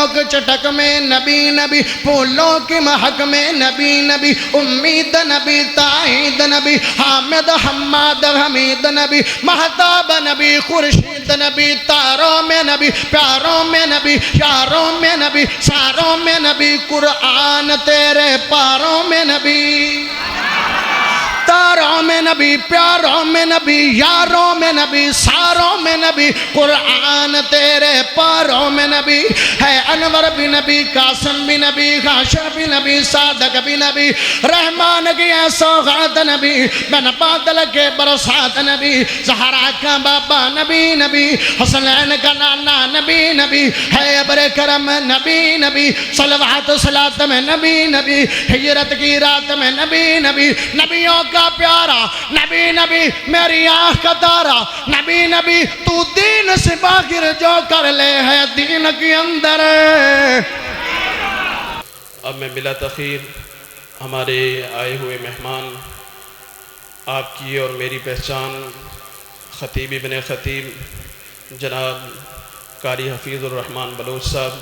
نبیوں کے چٹک میں نبی نبی، پھولوں کی مہک میں نبی نبی، امید نبی، تائید نبی، حامد حماد حمید نبی، مہتاب نبی، خورشید نبی، تاروں میں نبی، پیاروں میں نبی، یاروں میں نبی، ساروں میں نبی، قرآن تیرے پاروں میں نبی، تاروں میں نبی، پیاروں میں نبی، یاروں میں نبی، ساروں میں نبی، قرآن تیرے پاروں میں نبی ہے۔ انور بھی نبی، قاسم بھی نبی، حاشر بھی نبی، صادق بھی نبی، رحمان کی سوغات نبی، بن بادل کے برسات نبی، زہرا کا بابا نبی نبی، حسنین کا نانا نبی نبی، ہے ابر کرم نبی نبی، صلوات صلاة میں نبی نبی، ہجرت کی رات میں نبی نبی، نبیوں کا پیارا نبی نبی، میری آنکھ کا تارا نبی نبی، تو دین سے باہر جو کر لے ہے دین کے اندر۔ اب میں بلا تاخیر ہمارے آئے ہوئے مہمان، آپ کی اور میری پہچان خطیب ابن خطیب جناب قاری حفیظ الرحمن بلوچ صاحب،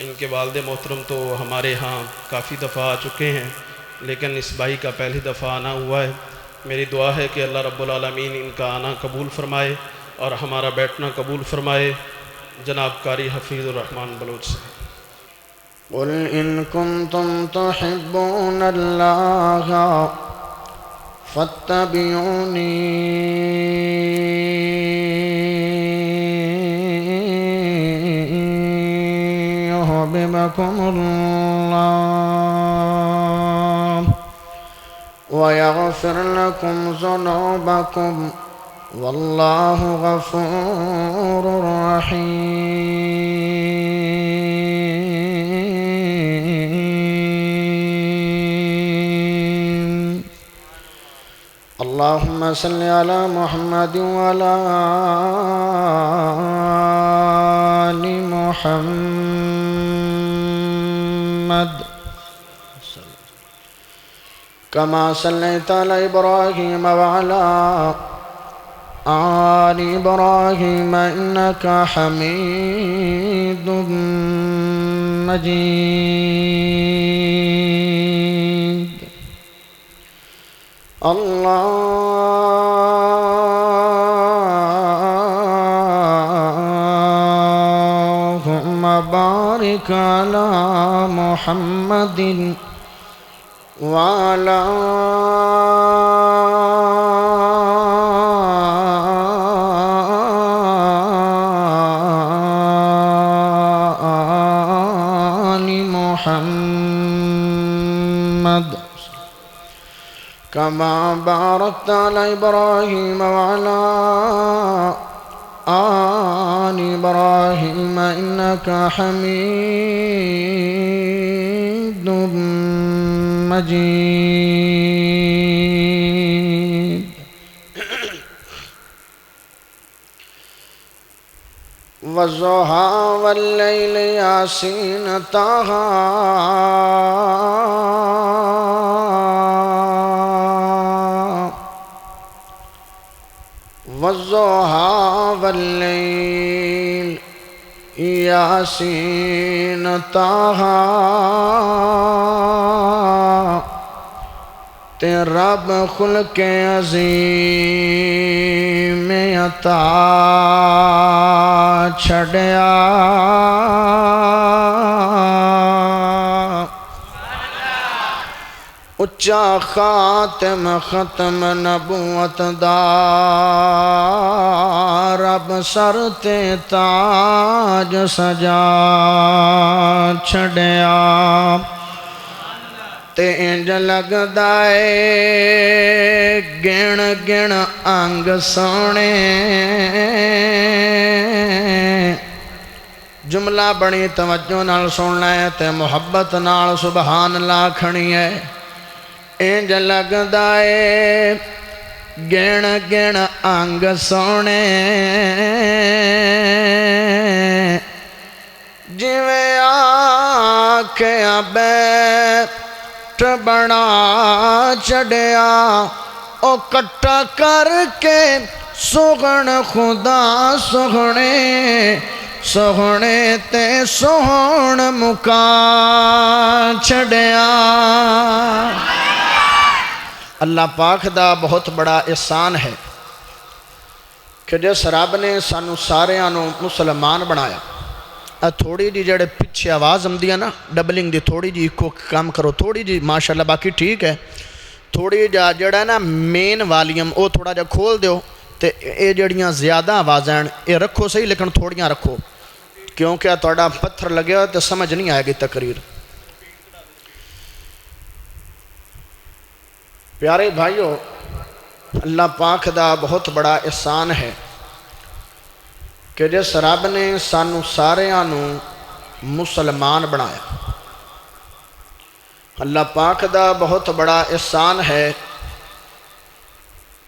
ان کے والد محترم تو ہمارے ہاں کافی دفعہ آ چکے ہیں، لیکن اس بھائی کا پہلی دفعہ آنا ہوا ہے۔ میری دعا ہے کہ اللہ رب العالمین ان کا آنا قبول فرمائے اور ہمارا بیٹھنا قبول فرمائے۔ جناب قاری حفیظ الرحمن بلوچ صاحب۔ قل ان کنتم تحبون اللہ فاتبعونی يحببكم الله ويغفر لكم ذنوبكم والله غفور رحيم اللهم صل على محمد وعلى آل محمد كما صليت على إبراهيم وعلى آل إبراهيم إنك حميد مجيد اللهم بارك على محمد وعلى آل محمد كما باركت على إبراهيم وعلى آل إبراهيم إنك حميد مجيد والضحى والليل ياسين طه والضحى والليل ياسين طه تیرا بخلق عظیم عطا چھڑیا اچا خاتم ختم نبوت دا رب سر تے تاج سجا چھڑیا تے انج لگدا اے گن گن انگ سونے جملہ بڑی توجہ نال سننا ہے تے محبت نال سبحان اللہ کھنی ہے انج لگدا اے گن گن انگ سونے جویں آکھیا بیٹھ بنا چڑیا او کٹا کر کے سغن خدا سغنے سوہنے تے سوہن مکا چھڑیا۔ اللہ پاک دا بہت بڑا احسان ہے کہ جس رب نے سانو سارے مسلمان بنایا۔ تھوڑی جی جڑے پیچھے آواز آمدی ہے نا ڈبلنگ دی، تھوڑی جی کو کام کرو، تھوڑی جی ماشاءاللہ، باقی ٹھیک ہے۔ تھوڑی جا جڑا نا مین والیوم او تھوڑا جا کھول دیو تے اے جڑیاں زیادہ آوازیں اے رکھو صحیح لیکن تھوڑیاں رکھو، کیونکہ تھوڑا پتھر لگے ہو تو سمجھ نہیں آئے گی تقریر۔ پیارے بھائیو، اللہ پاک دا بہت بڑا احسان ہے کہ جس رب نے سانو سارے مسلمان بنایا۔ اللہ پاک دا بہت بڑا احسان ہے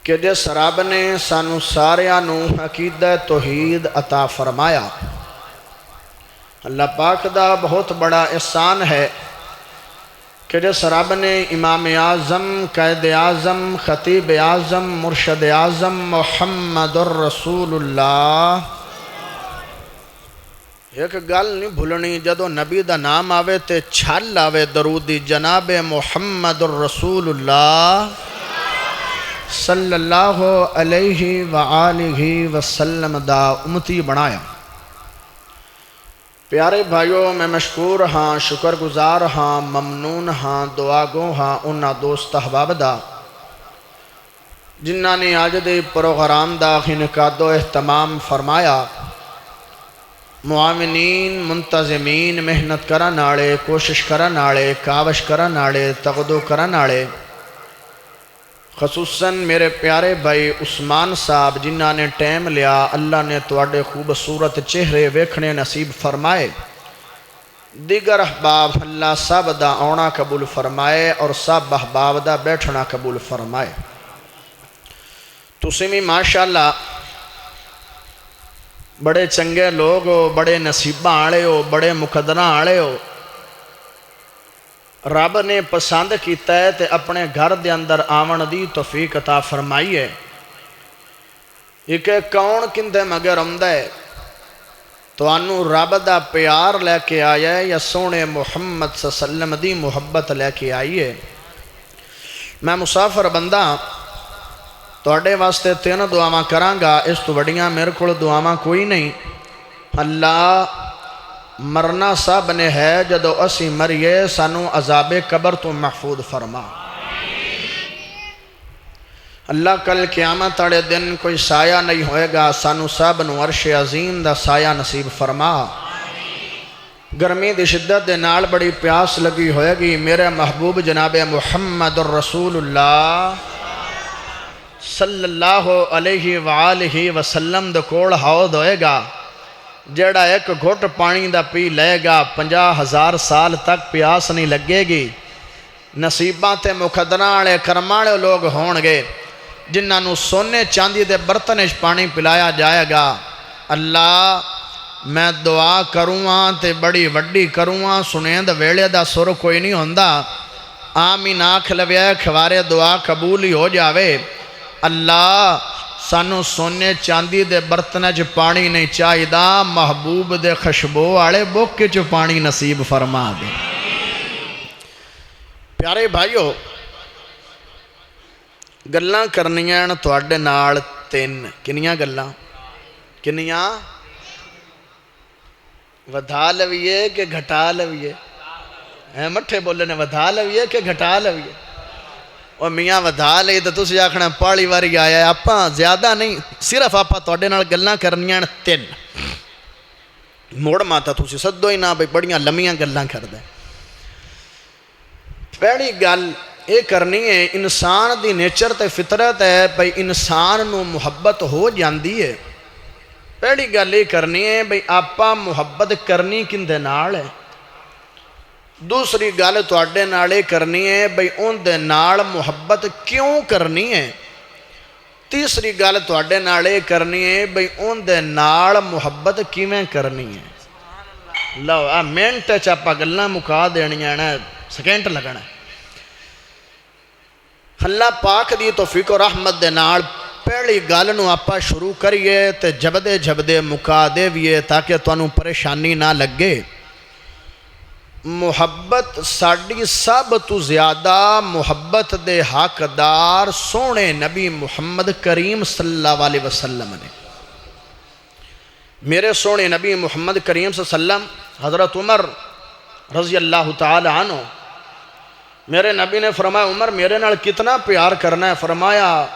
کہ جس رب نے سانو سارے عقیدہ توحید عطا فرمایا۔ اللہ پاک دا بہت بڑا احسان ہے کہ جس رب نے امام اعظم، قائد اعظم، خطیب اعظم، مرشد اعظم محمد الرسول اللہ، ایک گل نہیں بھولنی، جدو نبی دا نام آوے تے چھل آوے درودی جناب محمد الرسول اللہ صلی اللہ علیہ وآلہ وسلم دا امتی بنایا۔ پیارے بھائیو، میں مشکور ہاں، شکر گزار ہاں، ممنون ہاں، دعا گو ہاں انہاں دوست احباب دا جنہاں نے آج دے پروگرام دا انعقاد و اہتمام فرمایا۔ معاونین، منتظمین، محنت کرن والے، کوشش کرن والے، کاوش کرن والے، تغدو کرن والے، خصوصاً میرے پیارے بھائی عثمان صاحب جنہاں نے ٹائم لیا، اللہ نے تواڈے خوبصورت چہرے ویکھنے نصیب فرمائے۔ دیگر احباب اللہ سب دا آنا قبول فرمائے اور سب احباب دا بیٹھنا قبول فرمائے۔ تسی بھی ماشاءاللہ بڑے چنگے لوگ ہو، بڑے نصیباں والے ہو، بڑے مقدراں والے ہو۔ رب نے پسند کیتا ہے تے اپنے گھر دے اندر آون دی توفیق عطا فرمائی ہے۔ ایک کون کندے مگر آمدا ہے؟ توانوں رب دا پیار لے کے آیا ہے یا سونے محمد صلی اللہ علیہ وسلم دی محبت لے کے آئی ہے؟ میں مسافر بندہ تواڈے واسطے 3 دعاواں کرانگا، اس تو وڈیاں میرے کول دعاواں کوئی نہیں۔ اللہ مرنا سب نے ہے، جدو اسی مریے سانو عذاب قبر تو محفوظ فرما۔ اللہ کل قیامت والے دن کوئی سایہ نہیں ہوئے گا، سانو سب نو عرش عظیم دا سایہ نصیب فرما۔ گرمی دی شدت دے نال بڑی پیاس لگی ہوئے گی، میرے محبوب جناب محمد الرسول اللہ صلی اللہ علیہ وآلہ وسلم دے کول حوض ہوئے گا، جیڑا ایک گھٹ پانی دا پی لے گا 50,000 سال تک پیاس نہیں لگے گی۔ نصیباں تے مقدراں والے کرماں والے لوگ ہون گے جنہاں نو سونے چاندی دے برتن وچ پانی پلایا جائے گا۔ اللہ میں دعا کروں تے بڑی وڈی کروں، سنیند ویلے دا سر کوئی نہیں ہوندا، آمین آکھ لویا کھوارے دعا قبول ہی ہو جاوے۔ اللہ سانو سونے چاندی دے برتن چ پانی نہیں چاہیدا، محبوب دے خشبو والے بوکے چ پانی نصیب فرما دے۔ پیارے بھائیو، گلاں کرنیاں تواڈے نال 3، کنیاں گلاں؟ کنیاں؟ ودھا لویے کہ گھٹا لویے؟ مٹھے بولے نے ودھا لویے کہ گھٹا لویے؟ اور میاں ودھا لئی تو تسی آکھنا پالی واری آیا ہے، آپاں زیادہ نہیں، صرف آپاں تواڈے نال گلاں کرنیاں 3۔ موڑ ماتا تسی سدو ہی نہ بھئی بڑیاں لمیاں گلاں کر دیں۔ پہلی گل یہ کرنی ہے، انسان دی نیچر تے فطرت ہے بھئی انسان نو محبت ہو جاندی ہے۔ پہلی گل یہ کرنی ہے بھئی آپاں محبت کرنی کندے نال ہے۔ دوسری گل تواڈے نال کرنی ہے بھئی اون دے نال محبت کیوں کرنی ہے۔ تیسری گل تواڈے نال کرنی ہے بھئی اون دے نال محبت کیویں کرنی ہے۔ لو منٹ چ آپاں گلاں مکا دینیاں نے، سیکنڈ لگنا ہے۔ اللہ پاک دی توفیق و رحمت دے نال پہلی گل نو آپا شروع کریے تے جبدے جبدے مکا دیویے تاکہ تانوں پریشانی نہ لگے۔ محبت ساڈی سب تو زیادہ محبت دے حقدار سونے نبی محمد کریم صلی اللہ علیہ وسلم نے۔ میرے سونے نبی محمد کریم صلی اللہ علیہ وسلم حضرت عمر رضی اللہ تعالی عنہ، میرے نبی نے فرمایا عمر میرے نال کتنا پیار کرنا ہے؟ فرمایا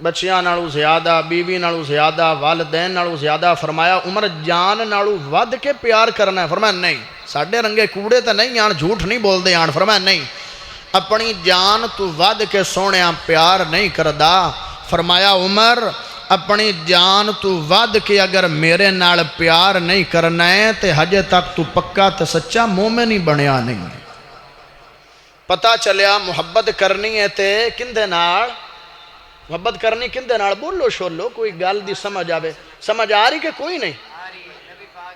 بچیاں نالوں زیادہ، بیوی نالوں زیادہ، والدین نالوں زیادہ۔ فرمایا عمر جان نالوں ود کے پیار کرنا ہے؟ فرمایا نہیں، ساڑھے رنگے کوڑے تا نہیں آن، جھوٹ نہیں بول دے آن۔ فرمایا نہیں، اپنی جان تو ود کے سونے پیار نہیں کردا۔ فرمایا عمر اپنی جان تو ود کے اگر میرے نال پیار نہیں کرنا ہے تے ہجے تک تو پکا تے سچا مومن ہی بنیا نہیں۔ پتہ چلیا محبت کرنی ہے تے کندے نال؟ محبت کرنی کندے نال؟ بولو شولو کوئی گل دی سمجھ آوے۔ سمجھ آ رہی کہ کوئی نہیں؟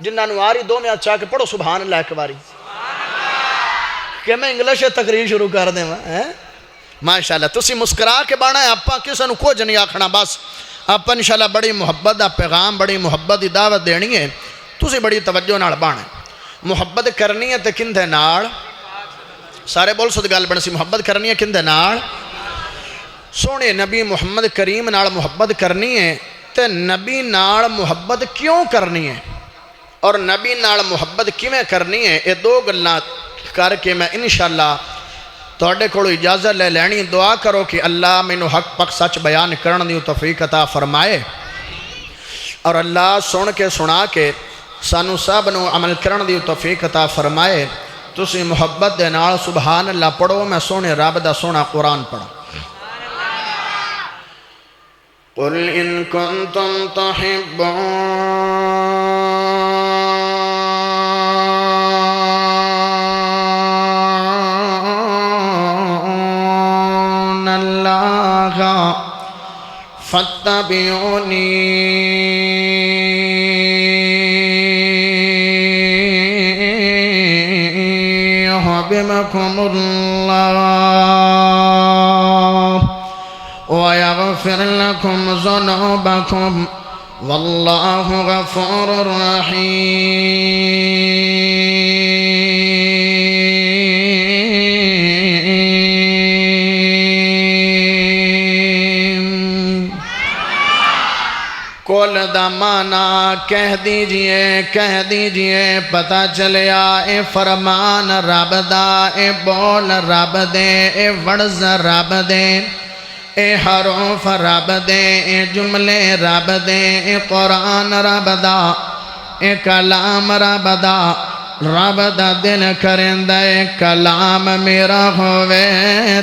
جنہاں نو آ رہی دو میں چاہ کے پڑھو سبحان اللہ ایک باری کہ میں انگلش تقریر شروع کر دیں۔ ماشاءاللہ تسی مسکرا کے بانا ہے، آپاں کسے نو کچھ نہیں آکھنا، بس آپاں انشاءاللہ بڑی محبت دا پیغام، بڑی محبت دی دعوت دینی ہے، تسی بڑی توجہ نال بانا ہے۔ محبت کرنی ہے تے کندے نال؟ سارے بول سد گل بن سی، محبت کرنی ہے کندے نال؟ سونے نبی محمد کریم نال محبت کرنی ہے تے نبی نال محبت کیوں کرنی ہے اور نبی نال محبت کیویں کرنی ہے؟ یہ دو گلاں کر کے میں انشاءاللہ تواڈے کولوں اجازت لے لینی۔ دعا کرو کہ اللہ مینوں حق پک سچ بیان کرن دی توفیق عطا فرمائے، اور اللہ سن کے سنا کے سانو سب نو عمل کرن دی توفیق عطا فرمائے۔ تسی محبت دے نال سبحان اللہ پڑھو، میں سونے رب دا سونا قرآن پڑھا۔ قل ان کنتم تحبون اللہ فاتبعونی يحببكم الله ويغفر لكم ذنوبكم والله غفور رحيم۔ کل دا مانا کہہ دیجئے پتہ چلیا اے فرمان رب دا، اے بول رب دے، اے ورز رب دے، اے حروف رب دے، اے جملے رب دے، اے قرآن رب دا، اے کلام رب دا۔ رب دا دل کرندہ اے کلام میرا ہوئے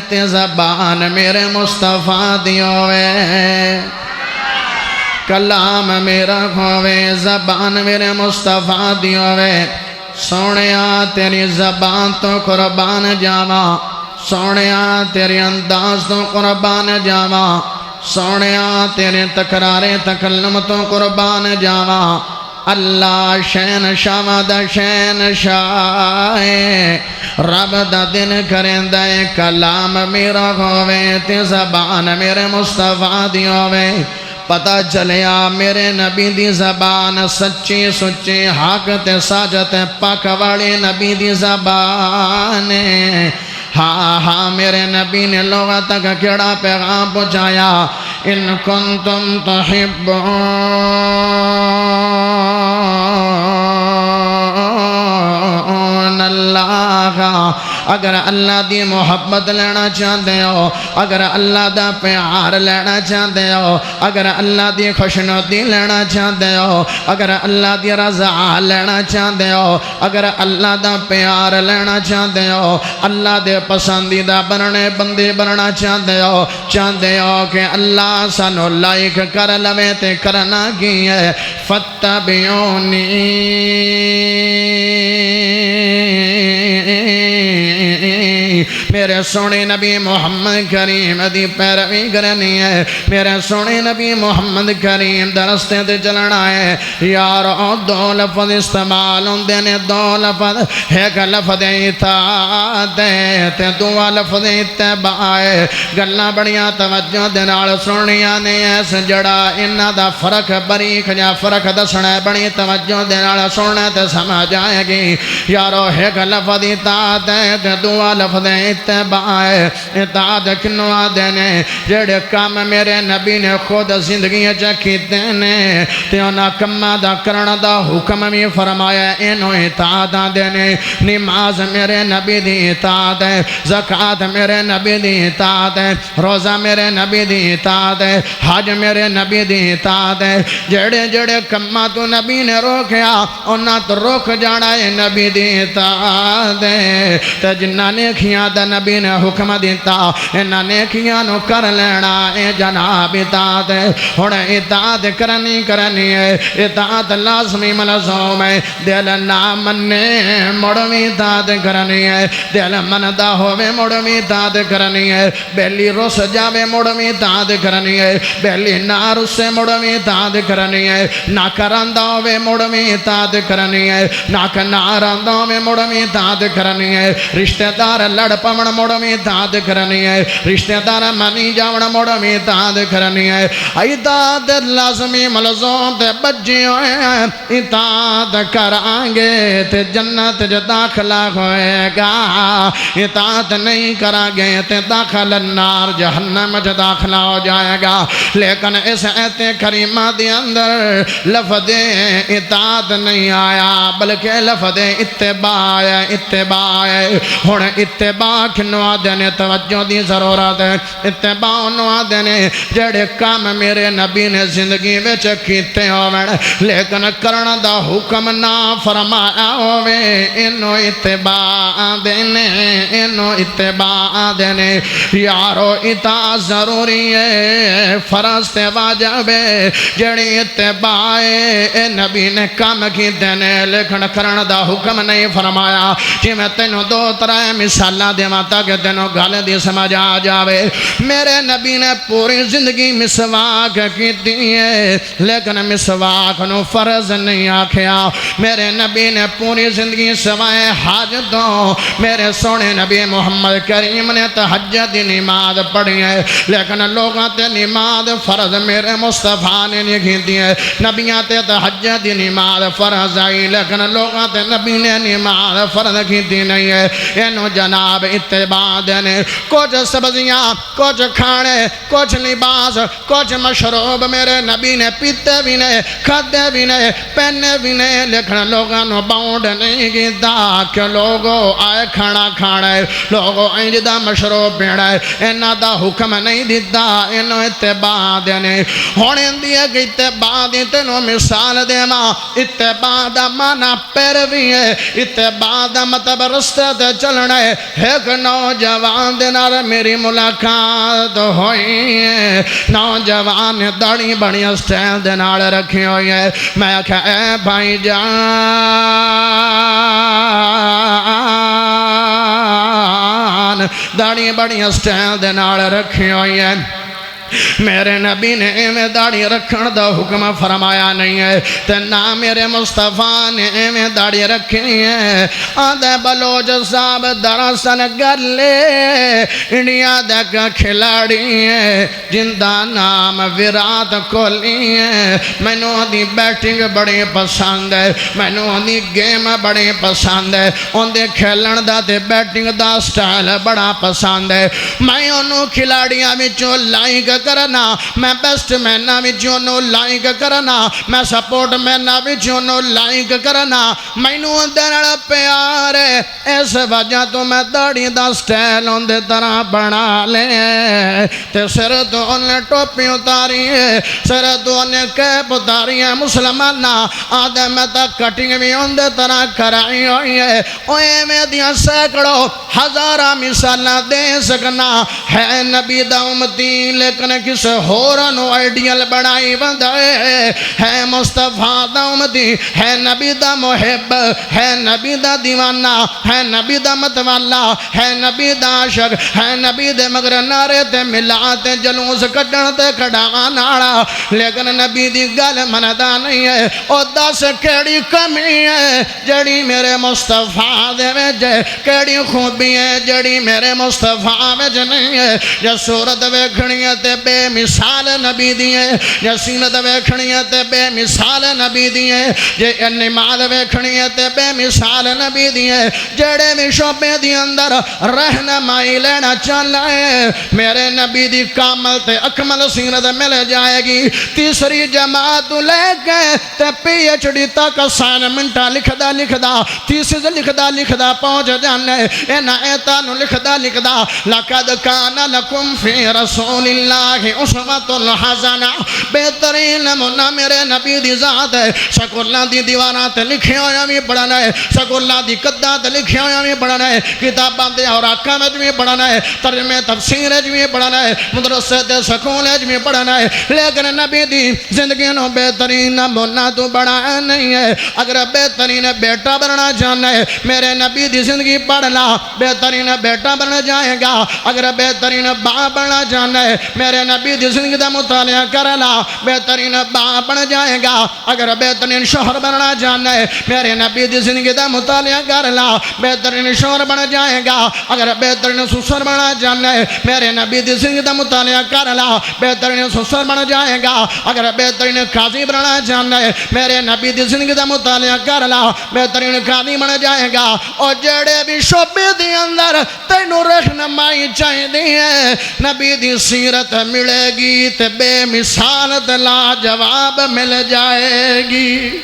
تے زبان میرے مصطفیٰ دی ہوئے، کلام میرا ہوئے زبان میرے مصطفیٰ دی ہوئے۔ سونیا تیری زبان تو قربان جاوا، سونیا تیرے انداز تو قربان جاوا، سونیا تیرے تکرارے تکلم تو قربان جاوا۔ اللہ شین شامد شین شاہ رب دا دل کرندہ کلام میرا ہوئے تے زبان میرے مصطفیٰ دی ہوئے۔ پتہ چلیا میرے نبی دی زبان سچی سچی حق تے ساجت پاک والی نبی دی زبان۔ ہاں میرے نبی نے لوگوں تک کیڑا پیغام پہنچایا؟ ان کنتم تحبون اللہ، اگر اللہ دی محبت لینا چاہتے ہو، اگر اللہ دا پیار لینا چاہتے ہو، اگر اللہ دی خوشنودی لینا چاہتے ہو، اگر اللہ دی رضا لینا چاہتے ہو، اگر اللہ دا پیار لینا چاہتے ہو، اللہ دے پسندیدہ بننے بندے بننا چاہتے ہو کہ اللہ سانو لائک کر لوے تے کرنا کی ہے؟ فاتبعونی میرے سونے نبی محمد کریم دی پیروی کرنی ہے میرے سونے نبی محمد کریم درستے تے چلنا ہے یارو دو لفظ استعمال ہوندے نے دو لفظ ایک لفظ اطاعت ہے تے دو لفظ اتباع ہے گلاں بڑیاں توجہ دے نال سننیاں نے اس جڑا انہاں دا فرق باریک جا فرق دسنا ہے بڑی توجہ دے نال سننا تے سمجھ آئے گی یارو ایک لفظ اطاعت ہے تے دو لفظ اتباع ہے اطاعت کنوں آدے نے جڑے کام میرے نبی نے خود زندگی چ کیتے نے تے انہاں کماں دا کرن دا حکم بھی فرمایا اینو اطاعت آدے نے نماز میرے نبی دی اطاعت ہے زکوٰۃ میرے نبی دی اطاعت ہے روزہ میرے نبی دی اطاعت ہے حج میرے نبی دی اطاعت ہے جڑے جڑے کماں تو نبی نے روکیا انہاں تو روک جانا ہے نبی دی اطاعت ہے تے جنہاں نے کھیاں دا نبی نے حکم دیتا انہاں نے کھیاں نو کر لینا اے جناب اطاعت ہے ہن اطاعت کرنی ہے اطاعت لازمی ملزوم ہے دل نہ منے مڑ وی اطاعت کرنی ہے دل مندا ہووے مڑ وی اطاعت کرنی ہے بیلی رس جاوے مڑ وی اطاعت کرنی ہے بیلی نہ رسے مڑ وی اطاعت کرنی ہے نہ کراندا ہووے مڑ وی اطاعت کرنی ہے نہ کناراندا ہووے مڑ وی اطاعت کرنی ہے رشتہ دار لڑ پون مڑ وی اطاعت کرنی ہے رشتہ دار منی جاون مڑ وی اطاعت کرنی ہے اطاعت لازمی ملزوم تے بجے ہوئے اطاعت کران گے تے جنت جو داخلہ ہوئے گا اطاعت نہیں کران گے تے داخل النار جہنم جو داخلہ ہو جائے گا لیکن اس آیت کریمہ دی اندر لفظ اطاعت نہیں آیا بلکہ لفظ اتباع ہے ہن اتباع کنوں آدے نے توجہ دی ضرورت ہے اتباع انہوں آدے نے جڑے کام میرے نبی نے زندگی وچ کیتے ہوویں لیکن کرن دا حکم نہ فرمایا ہووے اینو اتباع دینے اینو اتباع دینے یارو اطاعت ضروری ہے فرض تے واجب ہے جڑی اتباع اے نبی نے کام کیتے نے لیکن کرن دا حکم نہیں فرمایا جی میں تینوں دو طرح مثالاں دیواں تاکہ تینوں گل دی سمجھ آ جاوے میرے نبی نے پوری زندگی مسواک کیتی ہے لیکن مسواک نو فرض نہیں آکھیا میرے نبی نے پوری زندگی سوائے حج تو میرے سونے نبی محمد کریم نے تہجد دی نماز پڑھی ہے لیکن لوگاں تے نماز فرض میرے مصطفیٰ نے نہیں کیتی ہے نبیاں تے تہجد دی نماز فرض آئی لیکن لوگاں تے نبی نے نماز فرض کیتی نہیں ہے اینو جناب اتباع دینے کچھ سبزیاں کچھ کھانے کچھ لباس کچھ مشروب میرے نبی نے پیتے بھی نہیں کھاتے بھی نہیں پہنے بھی نہیں لیکن لوگاں نو باؤنڈ نہیں کیتا کہ لوگوں آئے کھانا کھانا ہے لوگوں آئے جدا مشروب پینا ہے انہاں دا حکم نہیں دیتا انہوں اتباع دینے ہونے دیئے کہ اتباع دیتے نو مثال دے ماں اتباع دا مانا پیروی ہے اتباع دا مطلب رستے تے چلنا ہے ایک نوجوان دے نال میری ملاقات ہوئی ہے نوجوان داڑھی بڑی اسٹائل دے نال رکھی ہوئی ہے میں کہا اے بھائی جان داڑھی بڑی اسٹائل دے نال رکھی ہوئی ہے میرے نبی نے ایویں داڑھی رکھن دا حکم فرمایا نہیں ہے تے نہ میرے مصطفیٰ نے ایویں داڑھی رکھی ہے آدھے بلوچ صاحب دراصل گلے انڈیا دک کھلاڑی ہے جن دا نام وراٹ کوہلی ہے مینوں دی بیٹنگ بڑی پسند ہے مینوں دی گیم بڑی پسند ہے ان دے کھیلن دا تے بیٹنگ دا سٹائل بڑا پسند ہے میں انہوں کھلاڑیاں وچوں لائک کرنا میں بیسٹ مینہ وچوں نو لائک کرنا میں سپورٹ مینہ وچوں نو لائک کرنا مینوں دنڑ پیار ہے اس وجہ تو میں داڑھی دا سٹائل ان دے طرح بنا لے تے سر تو انہیں ٹوپی اتاری ہے سر تو انہیں کیپ اتاری ہے مسلمانہ آدھے میں تا کٹنگ بھی ان دے طرح کرائی ہوئی ہے اوے میں دیا سینکڑوں ہزارہ مثالہ دے سکنا ہے نبی دا امتی لیکن کس کسے ہورا نو آئیڈیل بڑھائی بندائے ہے مصطفیٰ دا امتی ہے نبی دا محب ہے نبی دا دیوانہ ہے نبی دا متوالا ہے نبی دا عاشق ہے نبی دے مگر نارے تے ملاتے جلوس کٹن تے کھڑا ناڑا لیکن نبی دی گل مندا نہیں ہے او دس کیڑی کمی ہے جڑی میرے مصطفیٰ دے وچ کیڑی خوبی ہے جڑی میرے مصطفیٰ وچ نہیں ہے جے صورت ویکھنی ہے تے بے مثال نبی دی ہے جے سینت ویکھنی ہے تے بے مثال نبی دی ہے جے نماز ویکھنی ہے تے بے مثال نبی دی ہے جڑے بھی شعبے دی اندر رہنمائی لینا چاہتا ہے میرے نبی دی کامل تے اکمل سینت مل جائے گی تیسری جماعت لے کے تے پی ایچ ڈی تک اسائنمنٹا لکھدا تیسری لکھدا پہنچ جانے اینا ایتانو لکھدا لقد کان لکم فی رسول اللہ اسوۃ الحسنہ بہترین نمونہ میرے نبی دی ذات ہے سکولہ دی دیوارات لکھے ہویا بھی پڑھنا ہے سکولہ دی قدات لکھے ہویا بھی پڑھنا ہے کتاباں دے اور آقا میں بھی پڑھنا ہے ترجمہ تفسیر بھی پڑھنا ہے مدرسے دے سکول بھی پڑھنا ہے لیکن نبی دی زندگی نو بہترین نمونہ تو بڑھا نہیں ہے اگر بہترین بیٹا بننا چاہنا ہے میرے نبی دی زندگی پڑھ لا بہترین بیٹا بن جائے گا اگر بہترین باپ بننا چاہنا ہے میرے نبی دی زندگی دا مطالعہ کر لا بہترین باپ بن جائے گا اگر بہترین شوہر بننا چاہنا ہے میرے نبی دی زندگی دا مطالعہ کر لا بہترین شوہر بن جائے گا اگر بہترین سسر بننا چاہنا ہے میرے نبی دی زندگی دا مطالعہ کر لا بہترین سسر بن جائے گا اگر بہترین قاضی بننا چاہنا ہے میرے نبی دی زندگی دا مطالعہ کر لا بہترین قاضی بن جائے گا اور جڑے بھی شعبے دی اندر تینوں رہنمائی چاہیے ہے نبی دی سیرت ملے گی تے بے مثال تے لا جواب مل جائے گی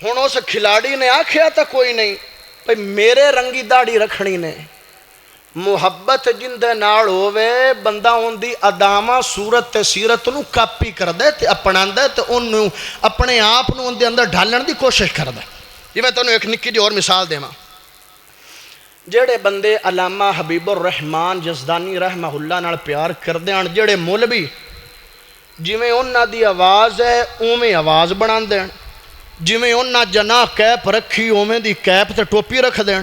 ہن اس کھلاڑی نے آکھیا تا کوئی نہیں بھئی میرے رنگی داڑھی رکھنی نے محبت جن دے نال ہووے بندہ ان دی ادامہ صورت تے سیرت نو کاپی کر دے تے اپنان دے تے انہوں اپنے آپ نو ان دے اندر ڈھالن دی کوشش کر دے یہ میں تنہوں ایک نکی دی اور مثال دے ماں جڑے بندے علامہ حبیب الرحمن جزدانی رحمہ اللہ نال پیار کر دے ان جڑے مولوی جویں انہاں دی آواز ہے اوویں آواز بنان دین جویں انہاں جناح کیپ رکھی اوویں دی کیپ تے ٹوپی رکھ دین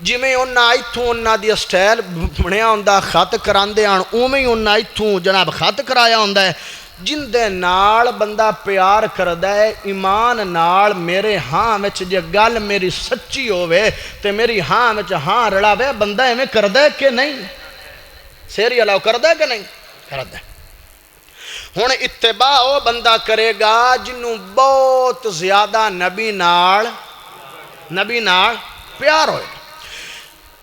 جویں انہاں ایتھوں انہاں دی سٹائل بنیا ہوندا خط کراندے آن اوویں انہاں ایتھوں جناب خط کرایا ہوندا ہے جن دے نال بندہ پیار کردا ہے ایمان نال میرے ہاں وچ جے گل میری سچی ہووے تے میری ہاں وچ ہاں رلاوے بندہ ایویں کردا ہے کہ نہیں سیری الاؤ کردا ہے کہ نہیں کردا ہے ہن اتباع او بندہ کرے گا جنوں بہت زیادہ نبی نال پیار ہوئے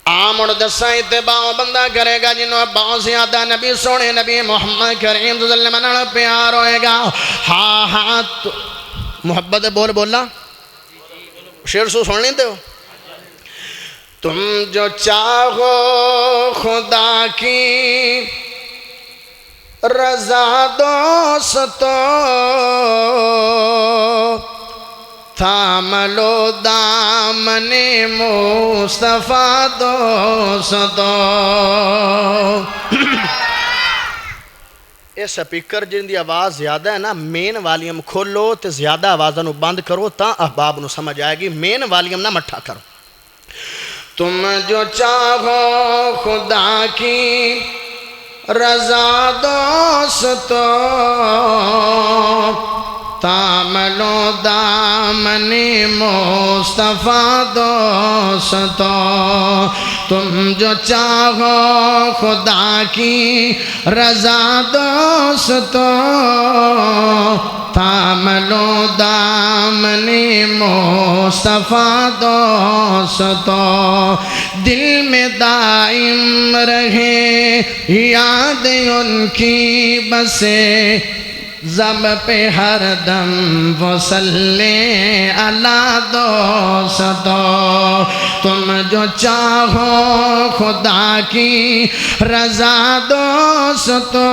آمڑ دساں اتباع بندہ کرے گا جنہوں بہت زیادہ نبی سونے نبی محمد کریم صلی اللہ علیہ وسلم پیار ہوئے گا ہاں تو محبت بول بولا شیر سو سن لیندے ہو تم جو چاہو خدا کی رضا دوستو تھام لو دامن مصطفیٰ دوستو یہ سپیکر جن دی آواز زیادہ ہے نا مین والیم کھولو تے زیادہ آوازہ نو بند کرو تا احباب نو سمجھ آئے گی مین والیم نہ مٹھا کرو تم جو چاہو خدا کی رضا دوستو تاملو دامن مصطفیٰ دوستو تم جو چاہو خدا کی رضا دوستو تاملو دامن مصطفیٰ دوستو دل میں دائم رہے یاد ان کی بسے زب پہ ہر دم وہ صلی علی دوستو تم جو چاہو خدا کی رضا دوستو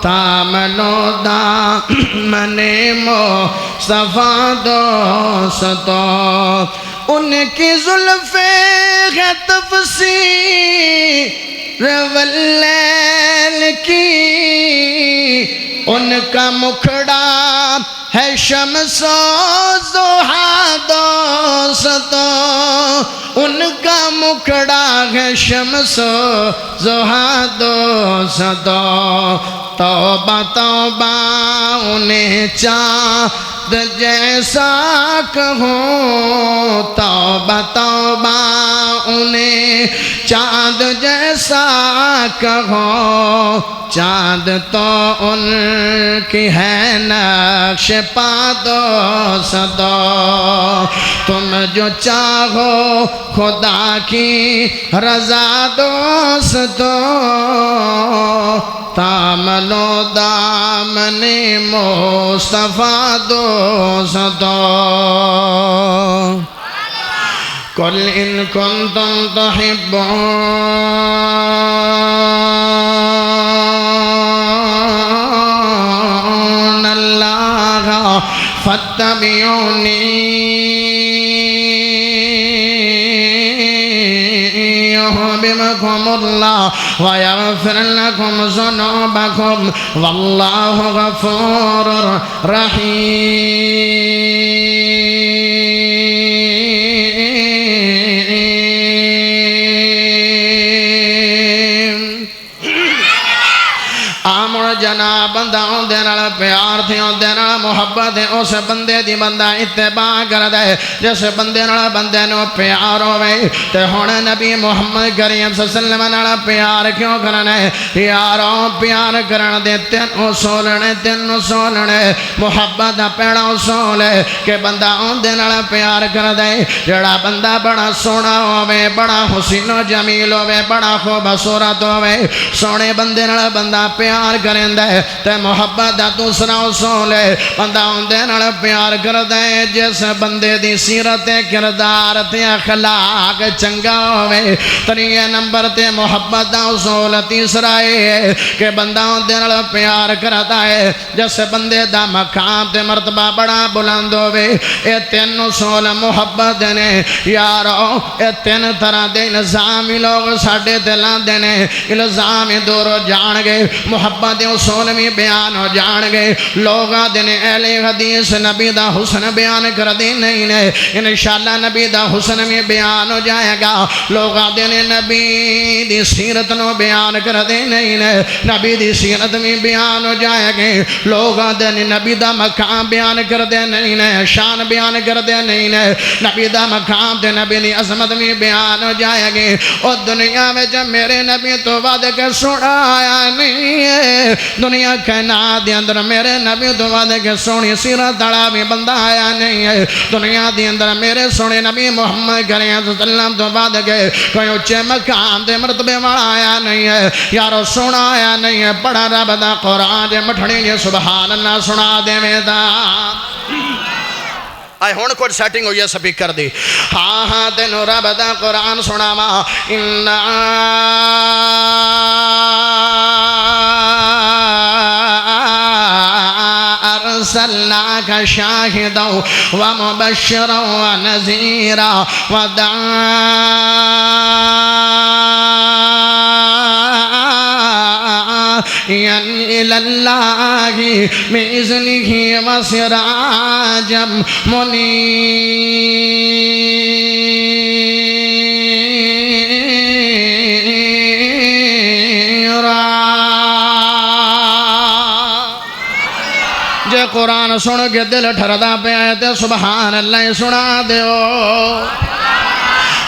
تامنو دامن مصطفیٰ دوستو ان کی زلفیں ہے تفسیر واللیل کی ان کا مکھڑا ہے شمس و ضحیٰ دوستو ان کا مکھڑا ہے شمس و ضحیٰ دوستو توبہ توبہ انہیں چاند جیسا کہوں توبہ توبہ انہیں چاند جیسا کہوں چاند تو ان کی ہے نقش پا دوستو تم جو چاہو خدا کی رضا دوستو تامنو دامن مصطفیٰ دوستو قل ان کنتم تحبون اللہ فاتبعونی يحببكم الله ويغفر لكم ذنوبكم والله غفور رحيم آمر جناب بندہ دے نال پیار تھی دے نال محبت ہے اس بندے دی بندہ اتباع کر دے جس بندے نال بندے نو پیار ہوئے تے ہن نبی محمد کریم صلی اللہ علیہ وسلم نال پیار کیوں کرنا ہے یاروں پیار کرن دے تین اصول نے محبت دا پہلا اصول ہے کہ بندہ دے نال پیار کر دے جڑا بندہ بڑا سونا ہوئے بڑا حسین و جمیل ہوئے بڑا خوبصورت ہوئے سونے بندے نال بندہ پیار کریں دے تے محبت دا دوسرا اصول ہے بندہ اندے نال پیار کر دے جس بندے دی سیرت کردار تے اخلاق چنگا ہوئے تریے نمبر تے محبت دا اصول تیسرا ہے کہ بندہ اندے نال پیار کرتا ہے جس بندے دا مقام تے مرتبہ بڑا بلند ہوئے اے تین اصول محبت نے یارو اے تین طرح دے الزامی لوگ ساڑھے دلان دینے الزامی دورو جان گئے محبت دے اصول میں بیان ہو جان گئے لوگاں دینے اہل حدیث نبی دا حسن بیان کر دے نہیں نے انشاءاللہ نبی دا حسن میں بیان ہو جائے گا لوگاں دینے نبی دی سیرت نو بیان کر دے نہیں نے نبی دی سیرت میں بیان ہو جائے گے لوگاں دینے نبی دا مقام بیان کر دے نہیں نے شان بیان کر دے نہیں نے نبی دا مقام دے نبی دی عظمت میں بیان ہو جائے گے اور دنیا میں جب میرے نبی تو وعدے کے سنا آیا نہیں ہے دنیا کائنات دے اندر میرے نبی تو وعدے کے سونی سیرت دڑا بھی بندہ آیا نہیں ہے دنیا دے اندر میرے سونے نبی محمد کریم صلی اللہ علیہ وسلم تو وعدے کے کوئی اچھے مقام دے مرتبے والا آیا نہیں ہے یارو سونا آیا نہیں ہے پڑھا رب دا قرآن دے مٹھڑی نے سبحان اللہ سنا دے ویدہ آئے ہون کوئی سیٹنگ ہوئی ہے سپیکر دی ہاں ہاں تینو رب دا قرآن سنا ما أرسلناك شاهدا ومبشرا ونذيرا وداعيا إلى الله بإذنه وسراجا منيرا جے قرآن سن کے دل ٹھردا پہ آئے تے سبحان اللہ سنا دیو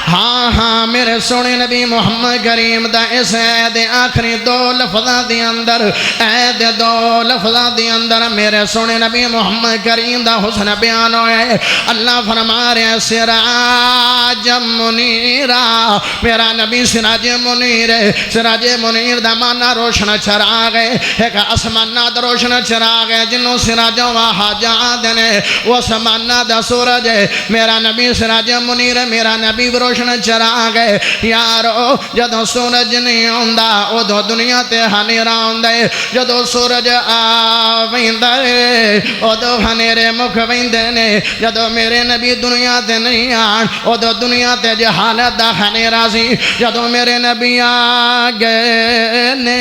ہاں ہاں میرے سونے نبی محمد کریم دا اس عید آخری دو لفظاں دی اندر عید دو لفظاں دی اندر میرے سونے نبی محمد کریم دا حسن بیان ہوئے اللہ فرما رہے سراج منیرہ میرا نبی سراج منیر ہے سراج منیر دا مانا روشن چراغ ہے ایک اسمانہ دا روشن چراغ ہے جنہوں سراجوں وہاں جہاں نے وہ اسمانہ دا سورج ہے میرا نبی سراج منیر ہے میرا نبی روشن چراغ ہے یارو جدو سورج نہیں ہوندہ ادو دنیا تے ہنیرا ہوندہ ہے جدو سورج آویندہ ہے ادو ہنیرے مکھ ویندے نے جدو میرے نبی دنیا تے نہیں آن ادو دنیا تے جہالت دا ہنیرا سی جدو میرے نبی آگئے نے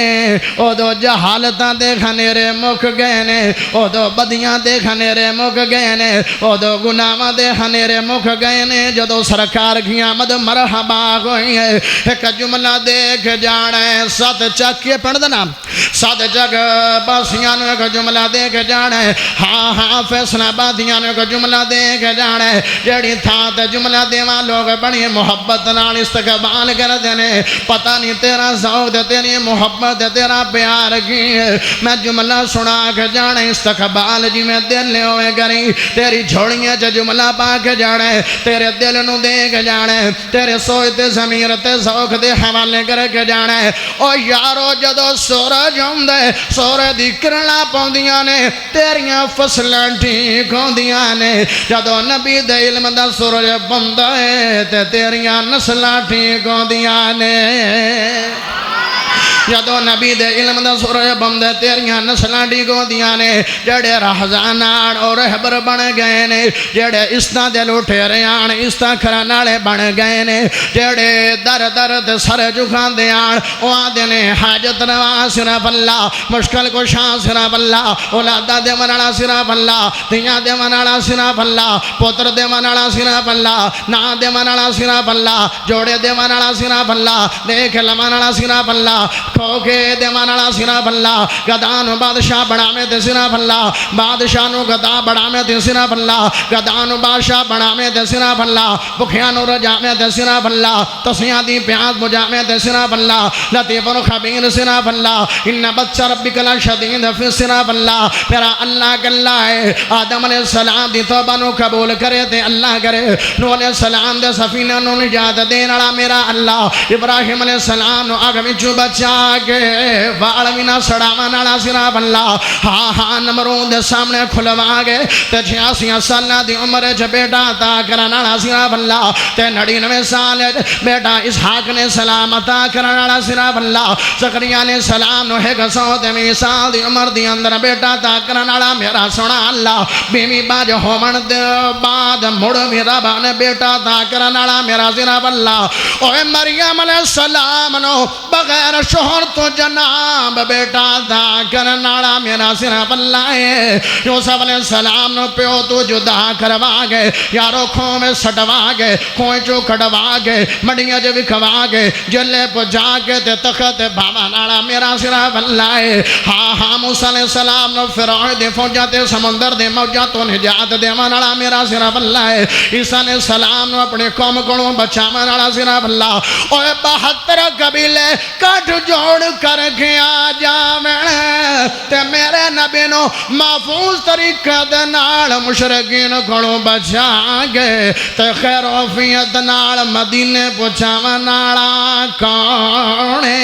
ادو جہالتاں دے ہنیرے مکھ گئے نے ادو بدیاں دے ہنیرے مکھ گئے نے ادو گناہاں دے ہنیرے مکھ گئے نے جدو سرکار کی آمد مرحبا ہوئی ہے ایک جملہ دیکھ جانا ہے سات چک یہ پڑھ دینا سات چک باسیانوں ایک جملہ دیکھ جانا ہے ہاں ہاں فیصلہ بادیانوں ایک جملہ دیکھ جانا ہے جیڑی تھا تے جملہ دیوان لوگ بڑی محبت نال استقبال کر دینے پتہ نہیں تیرا ذوق دے تیری محبت دے تیرا پیار کی ہے میں جملہ سنا کے جانا استقبال جی میں دل لے ہوئے گری تیری جھوڑیاں چا جملہ پا کے جانا ہے تیرے دل نو دیکھ جانا ہے تیرے سوچتے ضمیر تے ذوق دے حوالے کر کے جانا ہے او یارو جدو سورج ہوندے سورج دی کرنا پوندیاں نے تیریاں فصلیں ٹھیک ہوندیاں نے جدو نبی دے علم دا سورج بندہ ہے تے تیریاں نسلیں ٹھیک ہوندیاں نے جدو نبی دے علم دا سورج بندے تیریاں نسلاں ڈیگو دیاں نے جڑے رہزانان اور رہبر بن گئے نے جڑے استاں دے لوٹے ریان استاں کھرانالے بن گئے نے جڑے در در سر جھکان دیان وہاں دینے حاجت روا صرف اللہ مشکل کو شان صرف اللہ اولادہ دے منالا صرف اللہ دیاں دے منالا صرف اللہ پوتر دے منالا صرف اللہ نا دے منالا صرف اللہ جوڑے دے منالا صرف اللہ دیکھ لمنالا صرف اللہ کھوکے دیوانالا صرف اللہ گدانو بادشاہ بڑا میں دے صرف اللہ بادشاہنو گدا بڑا میں دے صرف اللہ گدانو بادشاہ بڑا میں دے صرف اللہ بکھیانو رجا میں دے صرف اللہ تسیاں دی پیاز بجا میں دے صرف اللہ لطیف و خبیر صرف اللہ ان بچہ ربک لشدید فی صرف اللہ میرا اللہ کاللہ ہے آدم علیہ السلام دی توبہ نو قبول کرے تے اللہ کرے نو علیہ السلام دے سفینہ نو نجات دینا میرا اللہ ابراہیم علیہ السلام نو آگا وچو بچا کے والوینا سڑاوا نالا صرف اللہ ہاں ہاں نمرود سامنے کھلوا گے تے 86 سالہ دی عمر چ بیٹا عطا کرنا صرف اللہ تے 99 سال بیٹا اسحاق نے سلام عطا کرنا صرف اللہ زکریا نے سلام نو ہے 100 سال دی عمر دی اندر بیٹا عطا کرنا میرا سونا اللہ بیوی باج ہومن دے بعد مڑ میرا بان بیٹا عطا کرنا میرا صرف اللہ اوے مریم علیہ السلام نو بغیر شوہر تو جناب بیٹا تھا کرناڑا میرا صرف اللہ ہے یوسف علیہ السلام نو پیو تو جدا کروا گئے یارو کھوں میں سٹوا گئے کھوئیں چو کٹوا گئے مڈیاں جو بکھوا گئے جلے پو جا کے تے تخت بابا ناڑا میرا صرف اللہ ہے ہاں ہاں موسیٰ علیہ السلام نو فرعون دے فوجہ تے سمندر دے موجہ تو نجات دے مناڑا میرا صرف اللہ ہے عیسیٰ علیہ السلام نو اپنے قوم کڑوں بچا مناڑا صرف اللہ اوہ 72 قبیلے کٹ جوڑ کر کے آ جاویں تے میرے نبی نو محفوظ طریقہ دے نال مشرقین کھڑوں بچا گئے تے خیر وفیت نال مدینے پہنچاوا نالا کونے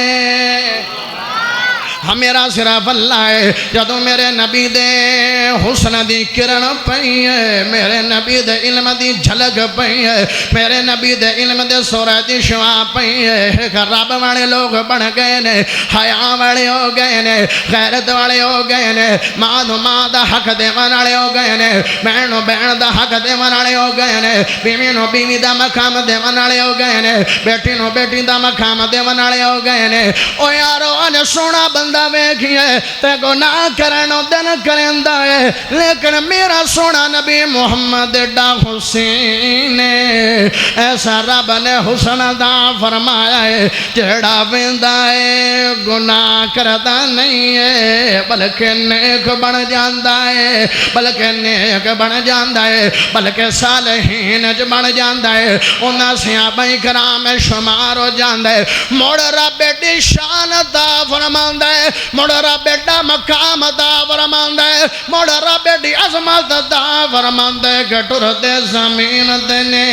میرا صرف اللہ ہے جدو میرے نبی دے حسن دی کرن پئی ہے میرے نبی دے علم دی جھلک پئی ہے میرے نبی دے علم دے سورہ دی شوا پئی ہے رب والے لوگ بن گئے نے حیا والے ہو گئے نے غیرت والے ہو گئے نے ماں نو ماں دا حق دیون والے ہو گئے نے بہن نو بہن دا حق دیون والے ہو گئے نے بیوی نو بیوی دا مقام دیون والے ہو گئے نے بیٹی نو بیٹی دا مقام دیون والے ہو گئے نے او یارو ان سونا بندہ بندہ ویکھیے تے گناہ کرنوں دن کرندا ہے لیکن میرا سونا نبی محمد ڈا حسین ایسا رب نے حسن دا فرمایا ہے جڑا ویندا ہے گناہ کردا نہیں ہے بلکہ نیک بن جاندا ہے بلکہ نیک بن جاندا ہے بلکہ صالحین ج بن جاندا ہے انہاں صحابہ کرام شمار ہو جاندا ہے مڑ رب دی شان عطا فرماندا ہے مڑ رب دا مقام عطا فرماندا ہے مڑ رب دی عظمت عطا فرماندا ہے کہ ٹردے زمین تے نے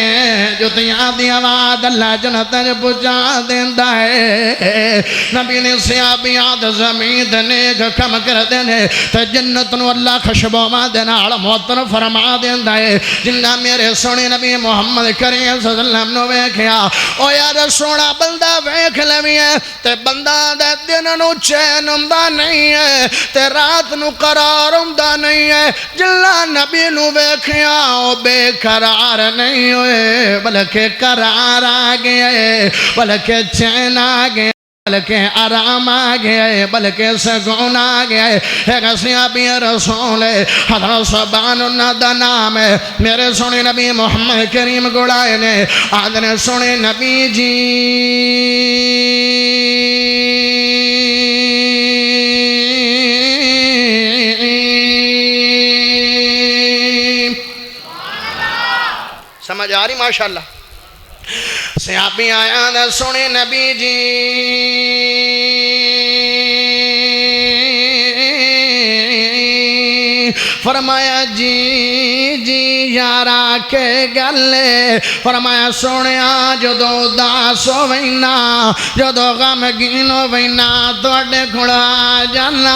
جتیاں دی آواز اللہ جنت وچ پہنچا دیندا ہے نبی نے صحابیاں تے زمین تے نیک کم کردے نے تے جنت نو اللہ خوشبواں دے نال معطر فرما دیندا ہے جنہ میرے سونے نبی محمد کریم صلی اللہ علیہ وسلم نو ویکھیا او یار سونا بندہ ویکھ لویے تے بندہ دے دن نو چین ہوندا نہیں ہے تے رات نو قرار ہوندا نہیں ہے جلا نبی نو ویکھیا او بے قرار نہیں ہوئے بلکہ قرار آ گئے بلکہ چین آ گئے بلکہ آرام آ گیا ہے بلکہ سکون آ گیا ہے ایک صحابی رسول ہے حضرت صبان اللہ دا نام ہے میرے سونے نبی محمد کریم گوڑائے نے آدھنے سونے نبی جی سمجھ آ رہی ماشاءاللہ صحابی آیا دے سونے نبی جی فرمایا جی جی یارا کے گلے فرمایا سونیا جدو اداس ہووینا جدو غمگین ہووینا تواڈے کول آ جانا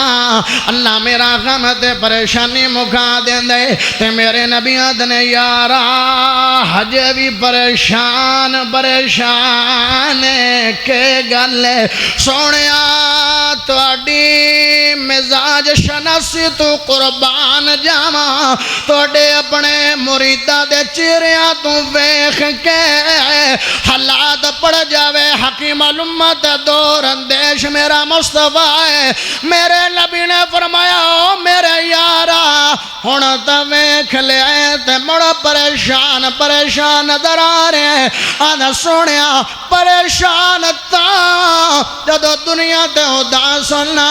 اللہ میرا غم تے پریشانی مکا دیندے تے میرے نبی آدھنے یارا ہجے بھی پریشان کے گلے سونیا تواڈی مزاج شناسی تو قربان جاما توڑے اپنے مریدہ دے چیریاں تو ویخ کے حالات پڑ جاوے حکیم الامت دور اندیش میرا مصطفیٰ ہے میرے نبی نے فرمایا او میرے یارا ہونا تا ویخ لے تے مڑا پریشان نظر آ رہے ہیں آدھا سونیا پریشان تا جدو دنیا تے اداس ہونا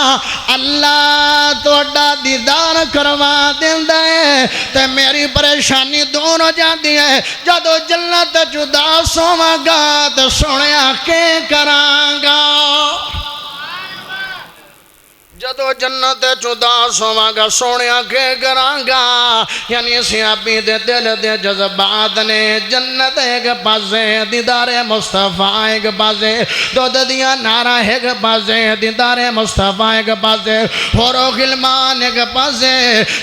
اللہ توڑا دیدار کروا دیندہ ہے تے میری پریشانی دون ہو جاتی ہے جدو جنت جدا سوما گا تو سوڑیا کے کرانگا جدو جنت جدا سوما گا سوڑیا کے کرانگا یعنی صحابی دے دل دے جذبات نے جنت ایک پاسے دیدار مصطفیٰ ایک پاسے دودھ دیا نعرہ ایک پاسے دیدار مصطفیٰ ایک پاسے حورو غلمان ایک پاسے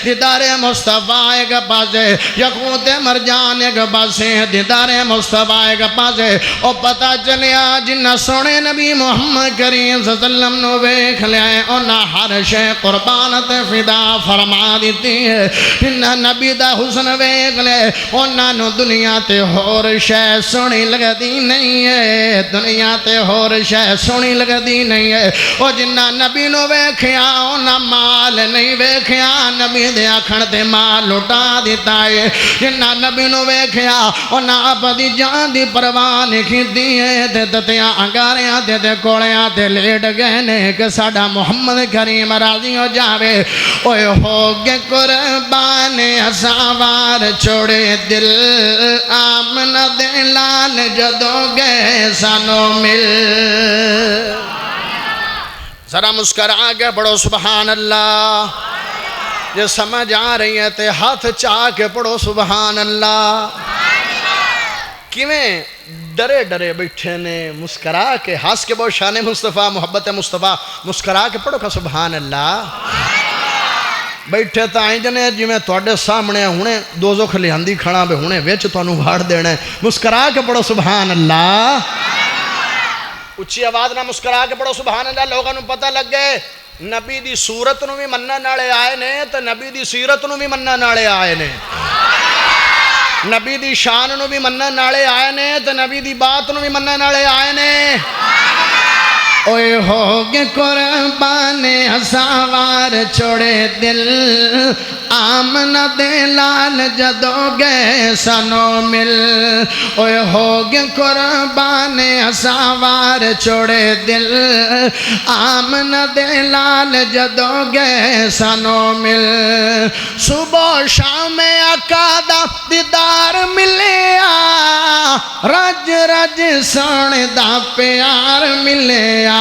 دیدار مصطفیٰ ایک پاسے یقوت مرجان ایک پاسے دیدار مصطفیٰ ایک پاسے او پتہ چلیا جنہ سونے نبی محمد کریم صلی اللہ علیہ وسلم نو ویکھ لیا اونا ہر شے قربانت فدا فرما دیتی ہے انہا نبی دا حسن ویکھ لے انہا نو دنیا تے ہور شے سونی لگدی نہیں ہے دنیا تے ہور شے سونی لگدی نہیں ہے او جنہا نبی نو ویکھیا انہا مال نہیں ویکھیا نبی دے آکھن تے مال لٹا دیتا ہے جنہا نبی نو ویکھیا انہا اپنی جان دی پرواہ نہیں دی ہے تے دتیاں انگاریاں تے کوڑیاں تے لیٹ گئے نے کہ ساڈا محمد کریم راضی ہو جاوے اوے ہوگے قربان ازاوار چھوڑے دل آمنہ دلال جدو گئے سانو مل ذرا مسکرا کے پڑھو سبحان اللہ جو سمجھ آ رہی ہے تے ہاتھ چاہ کے پڑھو سبحان اللہ کیویں ڈرے ڈرے بیٹھے نے مسکرا کے ہاس کے بہت شان مصطفیٰ محبت مصطفیٰ مسکرا کے پڑھو کا سبحان اللہ بیٹھے تا آئیں جنے جی میں توڑے سامنے ہونے دوزخ لہندی کھڑا بے ہونے ویچ تو انہوں بھاڑ دینے مسکرا کے پڑھو سبحان اللہ اچھی آواز نہ مسکرا کے پڑھو سبحان اللہ لوگوں نے پتہ لگ گئے نبی دی صورت نو بھی مننا نالے آئے نے تو نبی دی سیرت نو بھی مننا نالے آئے نے نبی دی شان نو بھی مننا نالے آئے نے تو نبی دی بات نو بھی مننا نالے آئے نے اوئے ہوگے قربان ہساوار چھوڑے دل آمنہ دے لال جدو گئے سنو مل اوئے ہوگے قربان ہساوار چھوڑے دل آمنہ دے لال جدو گئے سنو مل صبح شام آقا دا دیدار ملیا رج رج سونے دا پیار ملیا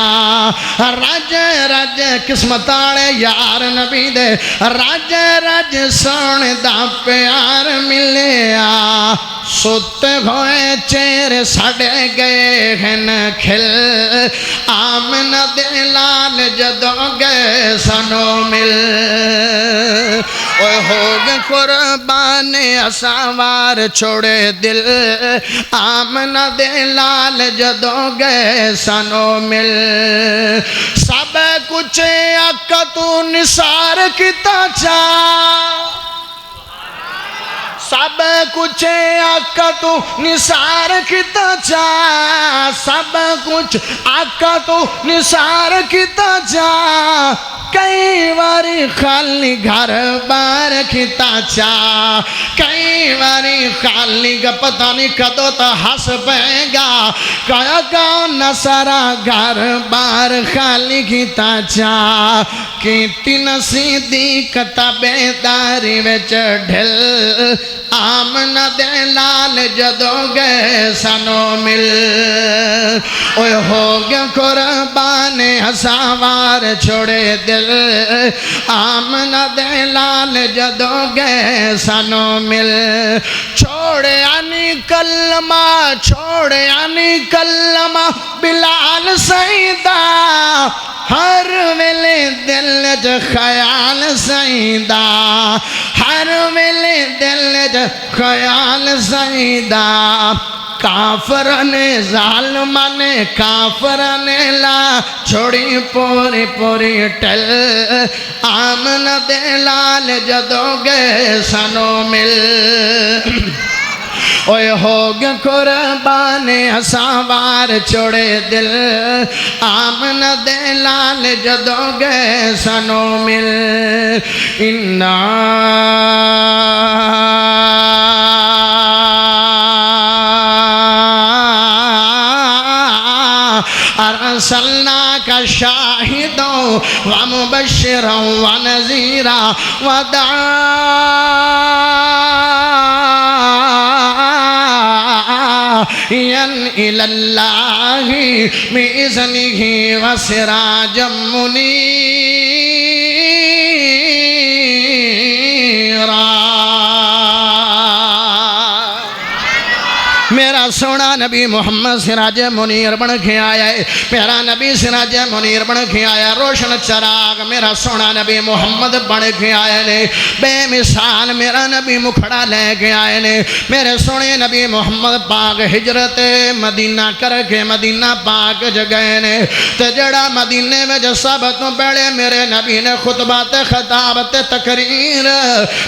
رج رج قسمت آڑے یار نبی دے رج رج سونے دا پیار ملیا سوتے ہوئے چہرے سڑے گئے ہیں کھل آمنہ دے لال جدو گئے سنو مل اوہ ہوگے قربان اساوار چھوڑے دل آمنہ دے لال جدو گئے سنو مل سب کچھ آقا تو نثار کیتا چاہ سب کچھ آقا تو نثار کیتا چاہ سب کچھ آقا تو نثار کیتا چاہ کئی واری خالی گھر بار کیتا چاہ کئی واری خالی گا پتہ نہیں کدو تا ہس پائے گا کیا گا سارا گھر بار خالی کیتا چاہ کیتی نصیدی کتابے داری وچ ڈھل آمنہ دے لال جدو گئے سنو مل اوہ ہوگے قربان ہساوار چھوڑے دل آمنہ دے لال جدو گئے سنو مل چھوڑے آنی کلمہ بلال سیدہ ہر ویلے دل جو خیال سیدہ ہر ویلے دل جو خیال سیدہ کافران ظالمان کافران لا چھوڑی پوری پوری ٹل آمنہ دے لال جدو گئے سنو مل اوہ ہوگے قربان ہساوار چھوڑے دل آمنہ دے لال جدو گئے سنو مل ارسلناک شاہدا ومبشرا ونذیرا وداعیا الی اللہ بإذنہ وسراجا منیرا میرا سونا نبی محمد سراج منیر بن کے آیا ہے میرا نبی سراج منیر بن کے آیا روشن چراغ میرا سونا نبی محمد بن کے آئے نے بے مثال میرا نبی مکھڑا لے کے آئے نے میرے سونے نبی محمد پاک ہجرت مدینہ کر کے مدینہ پاک جگئے نے تجڑا مدینہ میں جو سب تو بڑے میرے نبی نے خطبات خطابت تقریر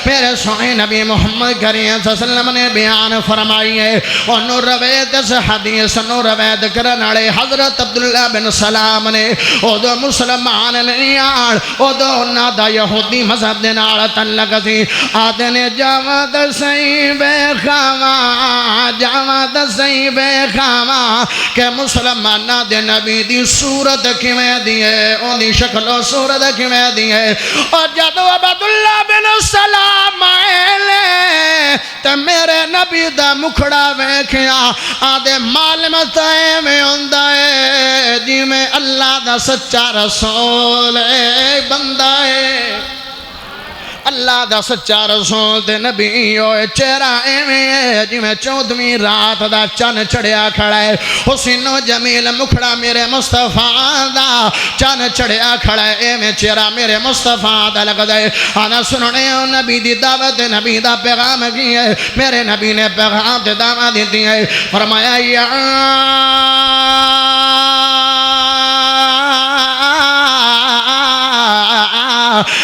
میرے سونے نبی محمد کریم صلی اللہ علیہ وسلم نے بیان فرمائی ہے اور نور روایت سے حدیث نور روایت کرنالے حضرت عبداللہ بن سلام نے او دو مسلمان نیاڑ او دو نادا یہودی مذہب دیناڑ تلک سی آدھے نے جاواد سی بے خواہ جاواد سی بے خواہ کہ مسلمان دے نبی دی صورت کیویں دیئے او دی شکل و صورت کیویں دیئے اور جدو عبداللہ بن سلام آئے تے میرے نبی دا مکھڑا ویکھیا آدھے معلومت میں ہوندہ ہے جی میں اللہ دا سچا رسول بندہ ہے اللہ دا سچا رسول دے نبی ہوئے چہرہ ایویں جی میں 14ویں رات دا چن چڑھیا کھڑا ہے حسین و جمیل مکھڑا میرے مصطفیٰ دا چن چڑھیا کھڑا ہے ایویں چہرہ میرے مصطفیٰ دا لگ دے آنا سننے نبی دی دعوت نبی دا پیغام کی ہے میرے نبی نے پیغام دے دعوت دی ہے فرمایا یا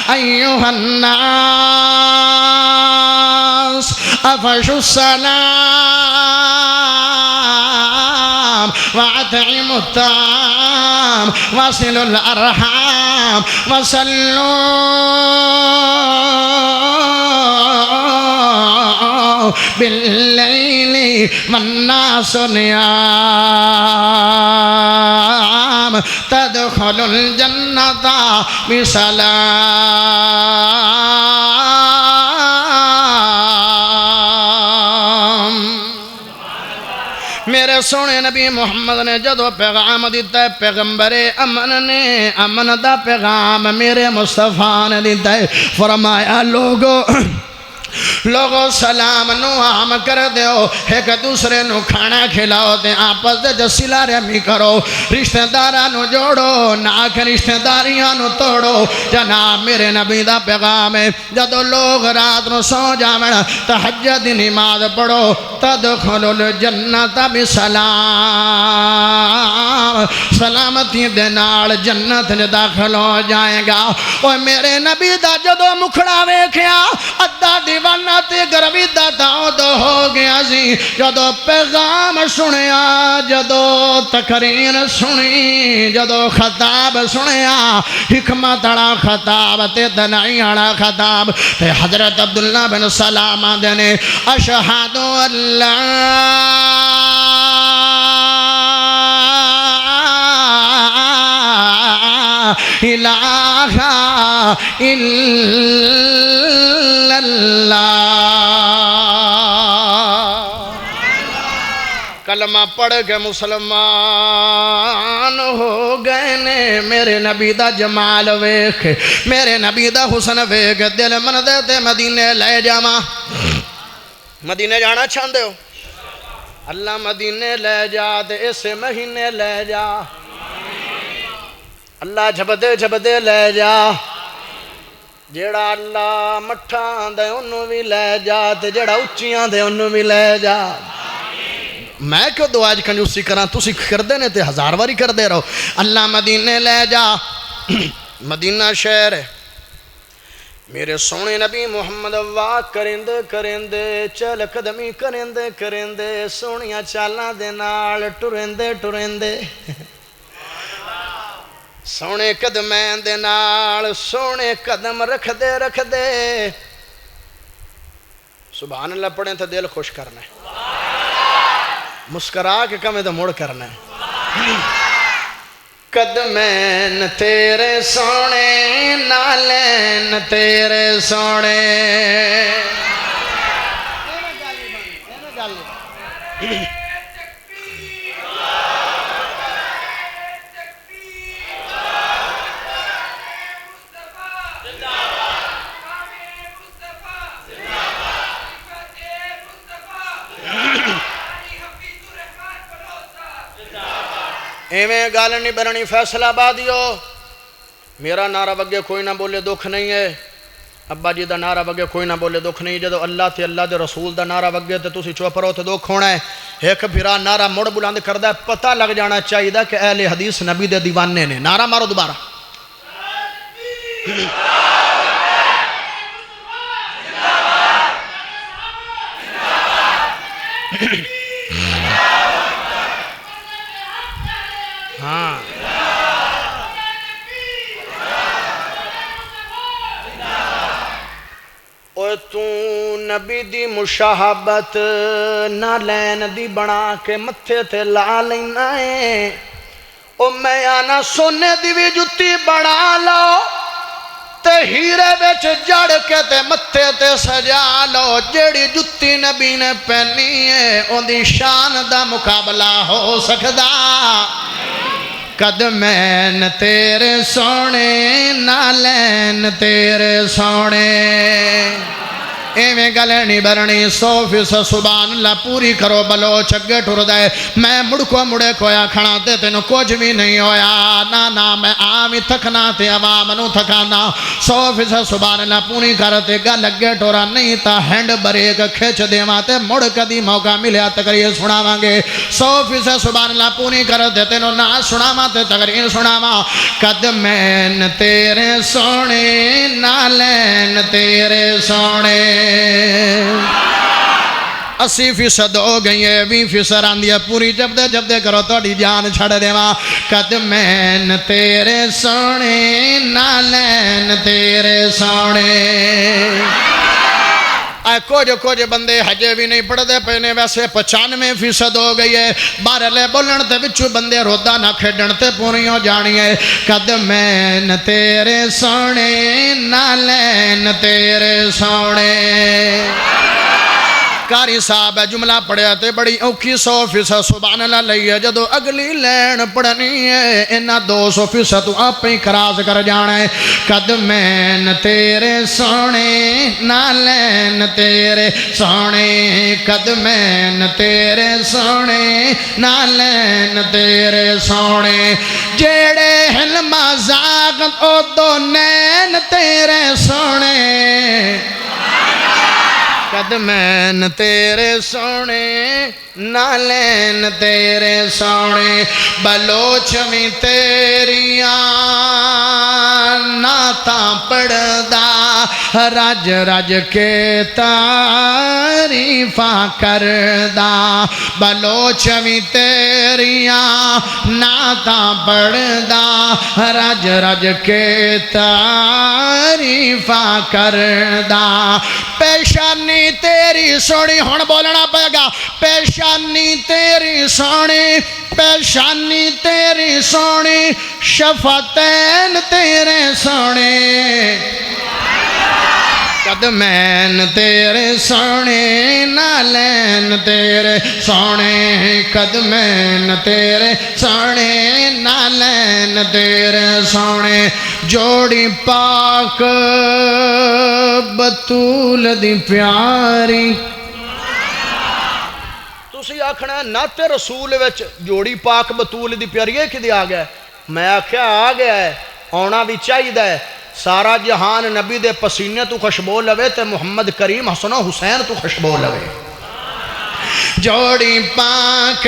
ایوہ الناس افشوا السلام وأطعموا الطعام وصلوا الأرحام وصلوا بالليل والناس نيام تدخلوا الجنة بسلام. میرے سونے نبی محمد نے جدو پیغام دیتا ہے پیغمبر امن نے امن دا پیغام میرے مصطفیٰ نے دیتا ہے فرمایا لوگو سلام نو عام کر دیو ایک دوسرے نو کھانا کھلاؤ دے آپس دے جسیلہ رحمی کرو رشتہ دارہ نو جوڑو ناک رشتہ داریاں نو توڑو جناب میرے نبی دا پیغام ہے جدو لوگ رات نو سو جاویں تہجد نماز پڑھو تدخلوا الجنت بسلام سلامتی دے نال جنت نے داخل ہو جائے گا. اوہ میرے نبی دا جدو مکھڑا ویکھیا ادھا دیوانہ تے گروی دا داؤدو ہو گیا سی جدو پیغام سنیا جدو تقریر سنی جدو خطاب سنیا حکمت اڑا خطاب تے دنائی اڑا خطاب تے حضرت عبداللہ بن سلام دینے اشہد اللہ الہ الا اللہ. کلمہ پڑھ کے مسلمان ہو گئے نے میرے نبی دا جمال ویکھ میرے نبی دا حسن ویکھ دل من دے تے مدینے لے جاواں. مدینے جانا چاہندے ہو اللہ مدینے لے جا تے اس مہینے لے جا اللہ جھبدے لے جا جیڑا اللہ مٹھاں دے انہوں بھی لے جا تے جیڑا اچیاں دے انہوں بھی لے جا. میں کیوں دعا آج کنجوسی کراں تسی کر دینے تے ہزار واری کر دے رہو. اللہ مدینے لے جا مدینہ شہر ہے میرے سونے نبی محمد واہ کرندے کرندے چل قدمی کرندے کرندے سونیاں چالاں دے نال ٹرندے ٹرندے سونے قدمین دے نال سونے قدم رکھ دے سبحان اللہ پڑھیں تو دل خوش کرنا ہے مسکرا کے کمیں تو مڑ کرنا ہے. قدمین تیرے سونے نالین تیرے سونے ایویں گال نہیں بننی فیصلہ آبادیو میرا نعرہ بگے کوئی نہ بولے دکھ نہیں ہے ابا جی دا نعرہ بگے کوئی نہ بولے دکھ نہیں جدو اللہ تے اللہ دے رسول دا نعرہ بگے تے تسی چپ رہو تے دکھ ہونا ہے. ایک پھرا نعرہ مڑ بلند کردہ ہے پتہ لگ جانا چاہیے کہ اہل حدیث نبی دے دیوانے نے. نعرہ مارو دوبارہ ہاں اوہ تو نبی دی مشاہبت نہ لین دی بنا کے متھے تے لا لینا ہے. او میں آنا سونے دی بھی جتی بنا لو تے ہیرے وچ جڑ کے تے متھے تے سجا لو. جیڑی جتی نبی نے پہنی ہے ان دی شان دا مقابلہ ہو سکدا. قدمین تیرے سونے نالین تیرے سونے ایویں گلے نہیں برنی 100% سبحان اللہ پوری کرو بلوچ اگے ٹر دے. میں مڑکو مڑے کویا کھڑا تے تینوں کچھ بھی نہیں ہویا نا میں آمی تھکنا تے عوام نو تھکانا 100% سبحان اللہ پوری کرتے گل اگے ٹورا نہیں تا ہینڈ بریک کھچ دیواں تے مڑ کدی موقع ملیا تقریر سناواں گے 100% سبحان اللہ پوری کرتے تینوں نہ سناواں تے تقریر سناواں. قدمین تیرے سونے نالین تیرے سونے 80% ہو گئی ہے 20% آندی ہے پوری جبدے جبدے کرو توڑی جان چھڑ دیوا قدمین تیرے سونے نالین تیرے سونے کچھ بندے ہجے بھی نہیں پڑھتے پینے ویسے 95% ہو گئی ہے بارلے بولن تے وچوں بندے رودا نہ کھیڈن تے پوری ہو جانی ہے قدمین تیرے سونے نالین تیرے سونے کاری صاحب جملہ پڑھیا تے بڑی اوکھی 100% سبحان اللہ لئی ہے جدو اگلی لین پڑھنی ہے انہا 200% تو آپ ہی کراز کر جانا ہے قدمین تیرے سونے نالین تیرے سونے قدمین تیرے سونے نالین تیرے سونے جیڑے حلم زاغت او دو نین تیرے سونے قدمین تیرے سونے نالین تیرے سونے بلوچ میں تیریاں ناتاں پڑھدا رج رج کے تعریفاں کردا بلوچ میں تیریاں ناتاں پڑھدا رج رج کے تعریفاں کردا پیشانی تیری سونی ہون بولنا پے گا پیشانی تیری سونی پیشانی تیری سونی شفتین تیرے سونے قدمین تیرے سونے نالین تیرے سونے قدمین تیرے سونے نالین تیرے سونے جوڑی پاک بطول دی پیاری تسی آکھنا نات رسول وچ جوڑی پاک بطول دی پیاری ہے کدی آ گیا ہے میں آکھیا آ گیا ہے آنا بھی چاہی دا ہے سارا جہان نبی دے پسینے تو خوشبو لوے تے محمد کریم حسن و حسین تو خوشبو لوے جوڑی پاک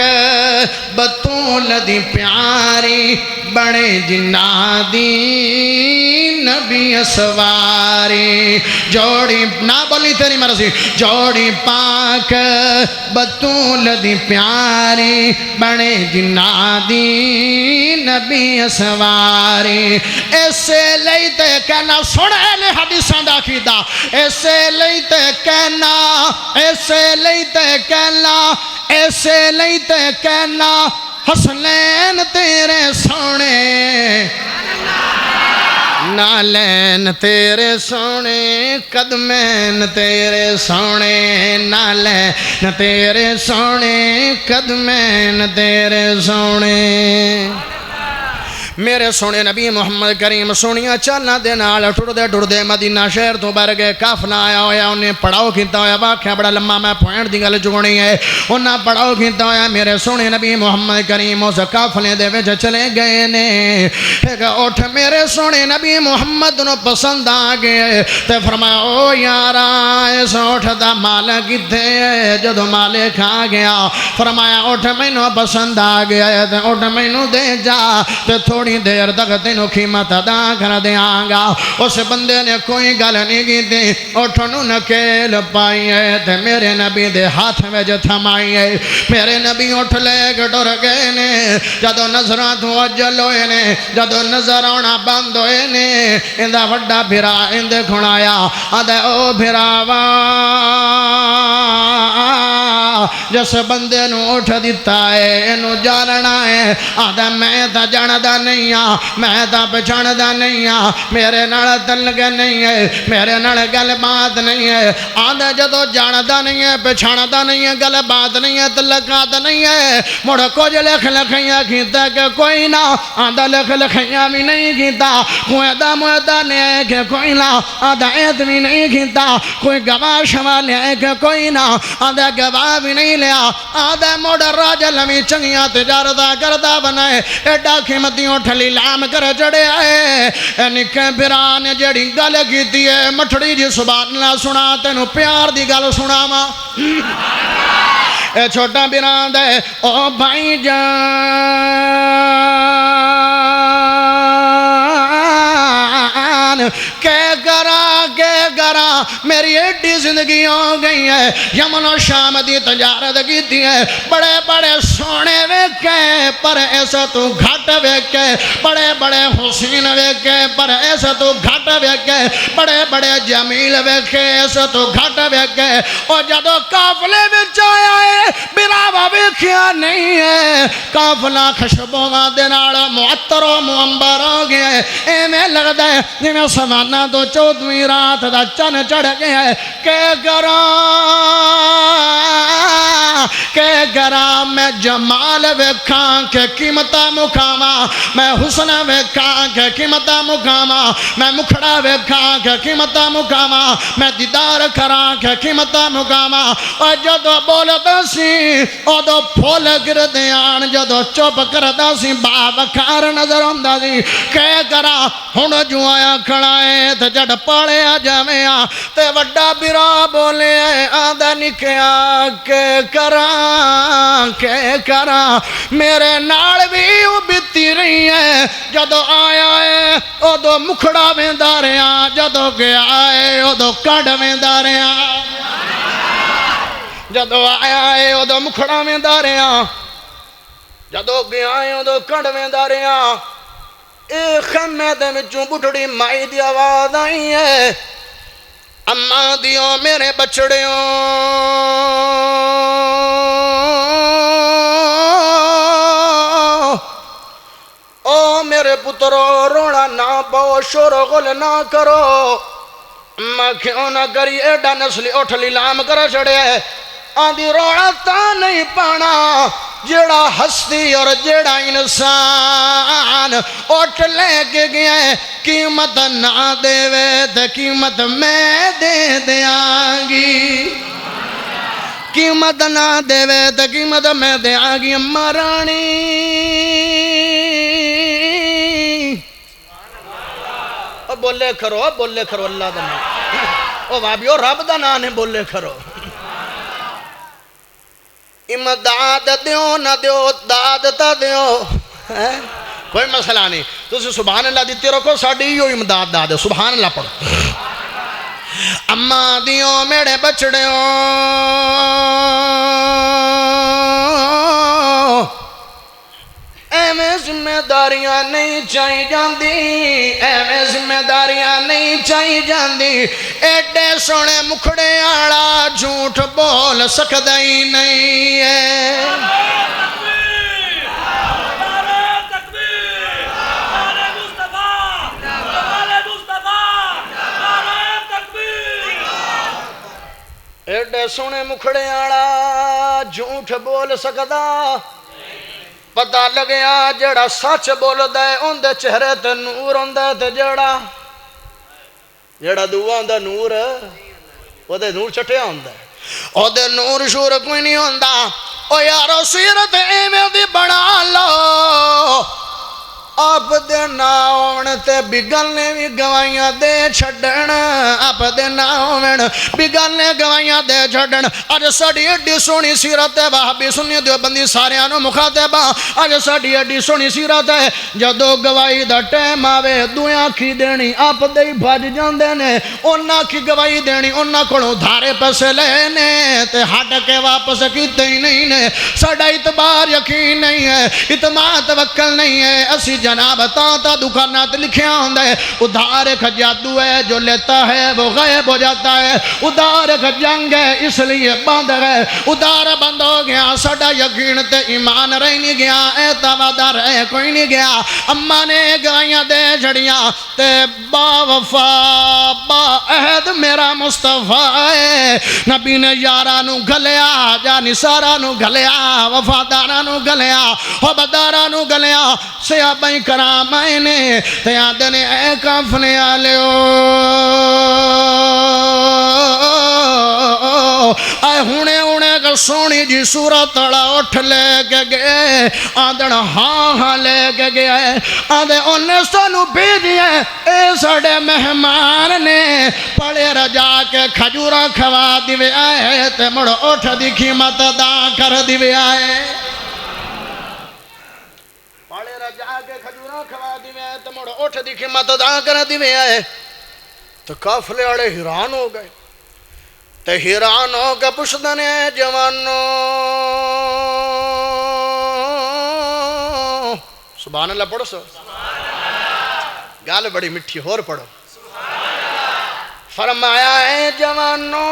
بطول دی پیاری بڑے جنہ دی نبی اسواری جوڑی نہ بولی تیری مرضی جوڑی پاک بطول دی پیاری بڑے جنہ دی نبی اسواری ایسے لیتے کہنا سنے لے حدیثان دا کیتا ایسے لیتے کہنا ایسے لیتے کہنا ایسے لیتے کہنا حسنین تیرے سونے نالین تیرے سونے قدمین تیرے سونے نالین تیرے سونے قدمین تیرے سونے میرے سونے نبی محمد کریم سونیاں چالنا دے نال ٹر دے مدینہ شہر تو بر گئے کافلا آیا ہویا انہیں پڑھاؤ کیتا ہویا واقعہ بڑا لمحہ میں پوائنٹ دی گل چکونی ہے انہاں پڑھاؤ کیتا ہویا میرے سونے نبی محمد کریم اس کافلے دے وچ چلے گئے نے ایک اٹھ میرے سونے نبی محمد نو پسند آ گئے تے فرمایا او یارا اس اٹھ دا مال کتے ہے جدو مالے کھا گیا فرمایا اٹھ مینوں پسند آ گیا تے اٹھ مینوں دے جا تے تھوڑی دیر تک تینوں قیمت ادا کر دیاں گا اس بندے نے کوئی گل نہیں کی تھی اٹھنوں نکیل پائی ہے تے میرے نبی دے ہاتھ میں جو تھمائی ہے میرے نبی اٹھ لے کے ڈر گئے نے جدو نظرات وجل ہوئے نے جدو نظر آنا بند ہوئے نے اندہ وڈا بھرا اندے کھڑایا آدھے او بھراوا جس بندے نو اٹھ دیتا ہے انو جاننا ہے آدھے میں تا جاندہ نہیں میں تا پچھاندہ نہیں میرے نال تلگ نہیں ہے میرے نال گل بات نہیں ہے آدھے جدو جاندہ نہیں ہے پچھاندہ نہیں ہے گل بات نہیں ہے تلقات نہیں ہے مڑ کچھ لکھ لکھیاں کیتا کہ کوئی نہ آدھا لکھ لکھیاں بھی نہیں کیتا کوئی دا معدہ لے آئے کہ کوئی نہ آدھا عید بھی نہیں کیتا کوئی گواہ شما لے آئے کہ کوئی نہ آدھا گواہ بھی نہیں لیا آدھا مڑ راجل ہمیں چنگیاں تجارتہ کردہ بنائے ایڈا قیمتیوں ٹھلی لام کر چڑے آئے نکے بھران جڑی گل کیتی ہے مٹھڑی جی سبحان اللہ سنا تینو پیار دی گل سنا ماں اے چھوٹا بھران دے او بھائی جان کہ گرا میری ایڈی زندگی ہو گئی ہے یمن و شام دی تجارت کی ہے بڑے بڑے سونے ویکھے پر ایسا تو گھٹ ویکھے بڑے بڑے حسین ویکھے پر ایسا تو گھٹ ویکھے بڑے بڑے جمیل ویکھے ایسا تو گھٹ ویکھے اور جدو قافلے وچ آیا ہے براوا ویکھیا نہیں ہے قافلہ خشبواں دے نال معطر و معمبر ہو گیا ہے ایویں لگدا ہے جویں سمانہ تو 14ویں رات دا چن چڑھ گیا ہے کہ گراں میں جمال ویکھاں کہ قیمتاں مقاماں میں حسن ویکھاں کہ قیمتاں مقاماں میں مکھڑا ویکھاں کہ قیمتاں مقاماں میں دیدار کراں کہ قیمتاں مقاماں اور جدو بولدا سی اودو پھول گردے آن جدو چپ کردا سی با وکھار نظر آندا سی کہ گراں ہن جو آیا کھڑا ہے تے جڑ پالیا جاویں تے وڈا برا بولے آندا نکیا کہ کراں میرے نال بھی وہ بیتی رہی ہے جدو آیا ہے ادو مکھڑا ویندا رہیا جدو گیا ہے ادو کڈ ویندا رہیا جدو آیا ہے ادو مکھڑا ویندا رہیا جدو گیا ہے ادو کڈ ویندا رہیا اے خیمے دے وچوں بڈھڑی مائی دی آواز آئی ہے اماں دیو میرے بچڑیوں او میرے پترو رونا نہ پاؤ شور و غل نہ کرو اماں کیوں نہ کری ایڈا نسلی اٹھ لیلام کر چھڑے آدھی رونا تا نہیں پانا جیڑا ہستی اور جیڑا انسان اٹھ لے کے گیا ہے قیمت نہ دے وے تے قیمت میں دے دیاں گی قیمت نہ دے وے تے قیمت میں دے آگی اماں رانی بولے کرو اللہ دا نام او وابیو رب دا نام ہے بولے کرو امداد دیو نہ دیو داد تا دیو کوئی مسئلہ نہیں تو اسے سبحان اللہ دیتے رکھو ساڑھی ہی امداد دا دیو سبحان اللہ پڑھو اماں دیو میرے بچڑیوں ایویں ذمہ داریاں نہیں چاہی جاندی ایویں ذمہ داریاں نہیں چاہی جاندی ایڈے سونے مکھڑے آڑا جھوٹ بول سکدا ہی نہیں ہے ایڈے سونے مکھڑے آڑا جھوٹ بول سکدا پتہ لگیا جڑا سچ بول دے ان دے چہرے تے نور ہوندے تے جڑا دعا ہوندا نور او دے نور چٹیا ہوندا او دے نور شور کوئی نہیں ہوندا او یارو سیرت ایویں دی بنا لو آپ دے ناؤن تے بگلنے بھی گوائیاں دے چھڑن آپ دے ناؤن بگلنے گوائیاں دے چھڑن آج ساڑی اڈی سونی سیرت ہے وہابی سنی دیو بندی ساریانو مخاطبہ آج ساڑی اڈی سونی سیرت ہے جدو گوائی دا ٹیم آوے دویاں کی دینی آپ دے بھاج جاندے نے انہاں کی گوائی دینی انہاں کھڑوں دھارے پیسے لینے تے ہٹ کے واپس کیتے ہی نہیں نے ساڑا اعتبار یقین نہیں ہے اعتماد توکل نہیں ہے اسی جناب تا دکانات لکھیا ہوندہ ہے ادھار ایک جادو ہے جو لیتا ہے وہ غائب ہو جاتا ہے ادھار ایک جنگ ہے اس لیے بند ہے ادھار بند ہو گیا ساڑا یقین تے ایمان رہ نہیں گیا اعتماد رہ کوئی نہیں گیا اماں نے گوائیاں دے جھڑیاں تے با وفا با عہد میرا مصطفیٰ ہے نبی نے یارانو گھلیا جانی سارانو گھلیا وفادارانو گھلیا حبدارانو گھلیا سیابیں کرام آئینے تیادنے اے کافنے آلیو اے ہونے کا سونی جی صورت اڑا اٹھ لے کے گئے آدھڑ ہاں لے کے گئے آدھے انہیں سنو بھیجئے اے سڑے مہمان نے پڑے رجا کے کھجورہ کھوا دیوے آئے تے مڑ اٹھ دی قیمت دا کر دیوے آئے پڑے رجا کے کھجورہ کھوا دیوے آئے تے مڑ اٹھ دی قیمت دا کر دیوے آئے تو قافلے والے حیران ہو گئے تے حیران ہو کے پوچھدے نے جوانو سبحان اللہ پڑھو سو گال بڑی مٹھی اور پڑھو فرمایا اے جوانو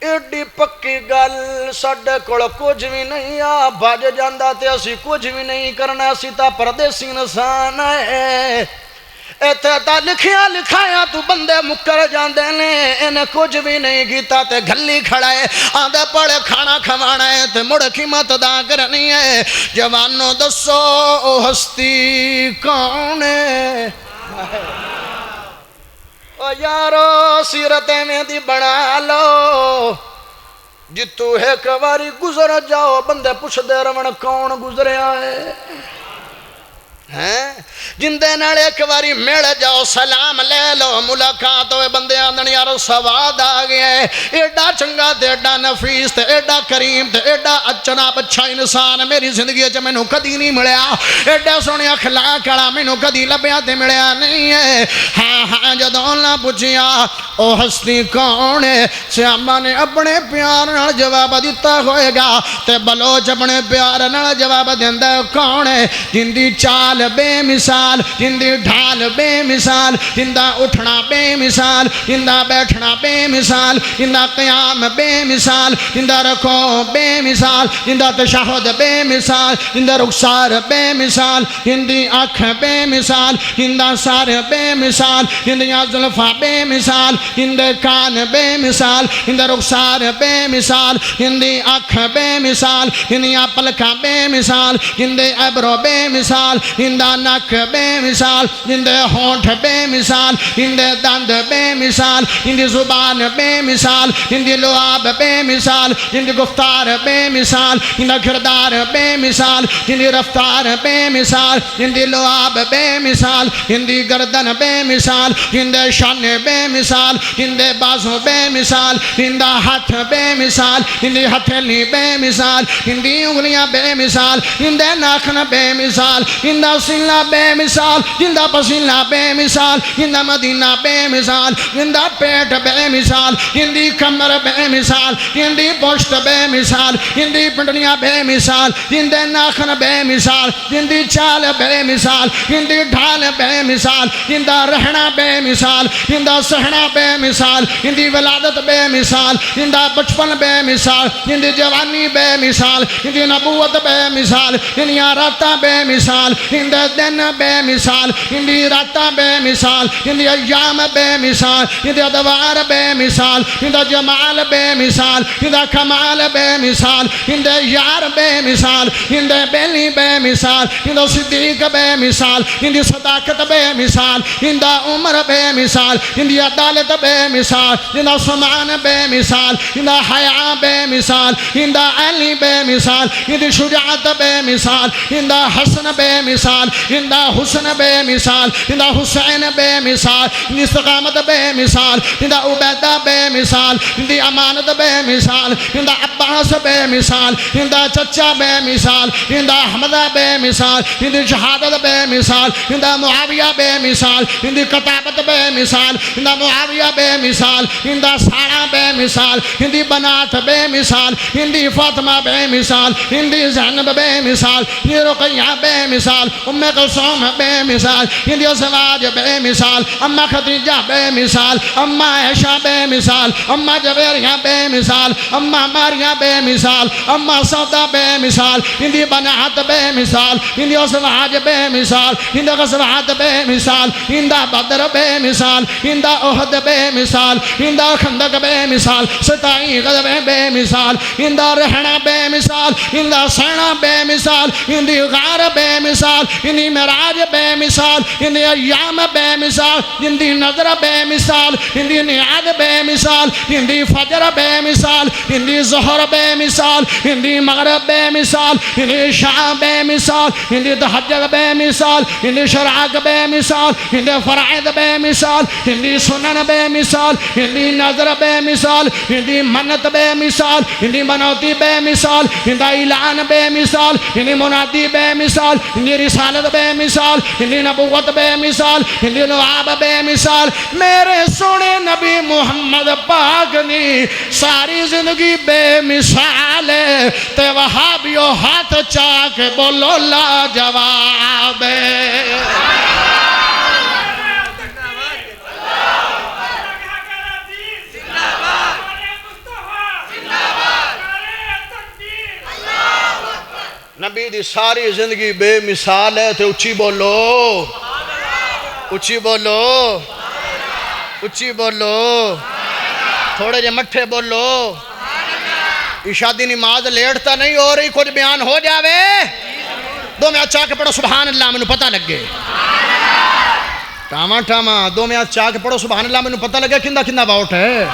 ایڈی پکی گل ساڈے کول کچھ بھی نہیں آ بھج جاندا تے اسی کچھ بھی نہیں کرنا اسی تا پردیسی انسان ہے ایتھے تا لکھیا لکھایا تو بندے مکر جاندے نے انہیں کچھ بھی نہیں کیتا تے گھلی کھڑا ہے آندے پڑے کھانا کھوانا ہے تے مڑ قیمت ادا کرنی ہے جوانو دسو او ہستی کون ہے او یارو سیرت میں دی بنا لو جتو ایک واری گزر جاؤ بندے پوچھ دے رون کون گزریا ہے جندے نال ایک واری مل جاؤ سلام لے لو ملاقات ہوئے بندے آندن یار سواد آ گیا ہے ایڈا چنگا تے ایڈا نفیس تے ایڈا کریم تے ایڈا اچنا بچھا انسان میری زندگی چ مینوں کدی نہیں ملیا ایڈا سونے اخلاق والا مینوں کدی لبیا تے ملیا نہیں ہے ہاں جدوں نہ پوچھیا او ہستی کون ہے سیاما نے اپنے پیار نال جواب دیتا ہوئے گا تے بلوچ اپنے پیار نال جواب دیندا کون ہے جندی چال بے مثال جندی ڈھال بے مثال جندہ اٹھنا بے مثال جندہ بیٹھنا بے مثال جندہ قیام بے مثال جندہ رکو بے مثال جندہ تشہد بے مثال جندہ رخسار بے مثال جندی آنکھ بے مثال جندہ سار بے مثال جندہ زلفہ بے مثال جندہ کان بے مثال جندہ رخسار بے مثال جندی آنکھ بے مثال جندہ پلکہ بے مثال جندہ عبرو بے مثال جندہ نک بے مثال جندے ہونٹ بے مثال جندے دند بے مثال جندی زبان بے مثال جندی لعاب بے مثال جندی گفتار بے مثال جندہ کردار بے مثال جندی رفتار بے مثال جندی لعاب بے مثال جندی گردن بے مثال جندے شان بے مثال جندے بازو بے مثال جندہ ہاتھ بے مثال جندی ہتھیلی بے مثال جندی انگلیاں بے مثال جندے ناخن بے مثال جندہ سلہ بے مثال جندہ پسینہ بے مثال جندہ مدینہ بے مثال جندہ پیٹ بے مثال جندی کمر بے مثال جندی پشت بے مثال جندی پنڈلیاں بے مثال جندے ناخن بے مثال جندی چال بے مثال جندی ڈھال بے مثال جندہ رہنا بے مثال جندہ سہنا بے مثال جندی ولادت بے مثال جندہ بچپن بے مثال جندی جوانی بے مثال جندی نبوت بے مثال جندی راتا بے مثال جندہ دن بے مثال جندی راتا بے مثال جندی ایام بے مثال جندی ادوار بے مثال جندہ جمال بے مثال جندہ کمال بے مثال جندہ یار بے مثال جندہ بیلی بے مثال جندہ صدیق بے مثال جندی صداقت بے مثال جندہ عمر بے مثال جندی عدالت بے مثال جندہ سمان بے مثال جندہ حیاء بے مثال جندہ علی بے مثال جندی شجاعت بے مثال جندہ حسن بے مثال جندہ حسن بے مثال جندہ حسین بے مثال جندہ استقامت بے مثال جندہ عبیدہ بے مثال جندہ امانت بے مثال جندہ عباس بے مثال جندہ چچا بے مثال جندہ حمدہ بے مثال جندہ شہادت بے مثال جندہ معاویہ بے مثال جندہ کتابت بے مثال جندہ معاویہ بے مثال جندہ سارا بے مثال جندہ بنات بے مثال جندہ فاطمہ بے مثال جندہ زینب بے مثال جندہ رقیہ بے مثال ام کلثوم بے مثال جندہ زواج بے مثال اما خدیجہ بے مثال اما عائشہ بے مثال اما جویریہ بے مثال اما ماریہ بے مثال اما سودا بے مثال جندہ بنات بے مثال جندہ زواج بے مثال جندہ غزوات بے مثال جندہ بدر بے مثال جندہ احد بے مثال جندہ خندق بے مثال ستائی غزوہ بے مثال جندہ رہنا بے مثال جندہ سینا بے مثال جندہ غار بے مثال جندہ معراج بے مثال جندہ ایام بے مثال جندہ نظر بے مثال مثال ہندی نیاد بے مثال ہندی فجر بے مثال ہندی ظہر بے مثال ہندی مغرب بے مثال ہندی شام بے مثال ہندی تہجد بے مثال ہندی شراق بے مثال ہندی فرائض بے مثال ہندی سنن بے مثال ہندی نظر بے مثال ہندی منت بے مثال ہندی منوتی بے مثال ہندی اعلان بے مثال ہندی منادی بے مثال ہندی رسالت بے مثال ہندی نبوت بے مثال ہندی نواب بے مثال میرے سونے نبی محمد پاک نے ساری زندگی بے مثال ہے تے وہابیو ہاتھ چاک بولو لا جواب ہے نبی دی ساری زندگی بے مثال ہے تے اچھی بولو اچھی بولو اچھی بولو تھوڑے جے مٹھے بولو عشاء دی نماز لیٹتا نہیں ہو رہی کچھ بیان ہو جاوے دو میں چاہ کے پڑھو سبحان اللہ میں پتہ لگے ٹاما ٹاما دو میں چاہ کے پڑھو سبحان اللہ میں پتہ لگے کندہ کندہ باؤٹ ہے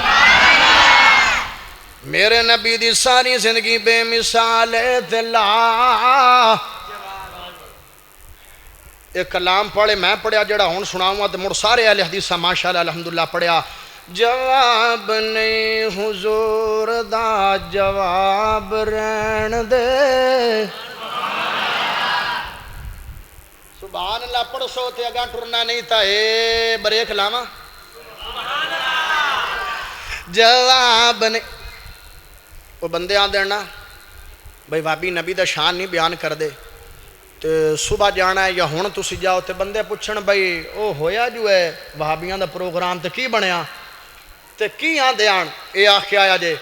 میرے نبی دی ساری زندگی بے مثال دلا ایک کلام پڑھے میں پڑھیا جڑا ہون سناؤں تو مڑ سارے اہل حدیثہ ماشاءاللہ الحمدللہ پڑھیا جواب نہیں حضور دا جواب رہن دے سبحان اللہ پڑھ سو تے اگاں ٹرنا نہیں تا اے بریک لاما جواب نہیں وہ بندے آن دینا بھئی وابی نبی دا شان نہیں بیان کر دے تے صبح جانا ہے یا ہون تو سی جاؤ تے بندے پوچھن بھئی او ہویا جو ہے وہابیاں دا پروگرام تے کی بنیا تے کی آن دے آن اے آخ کے آیا جے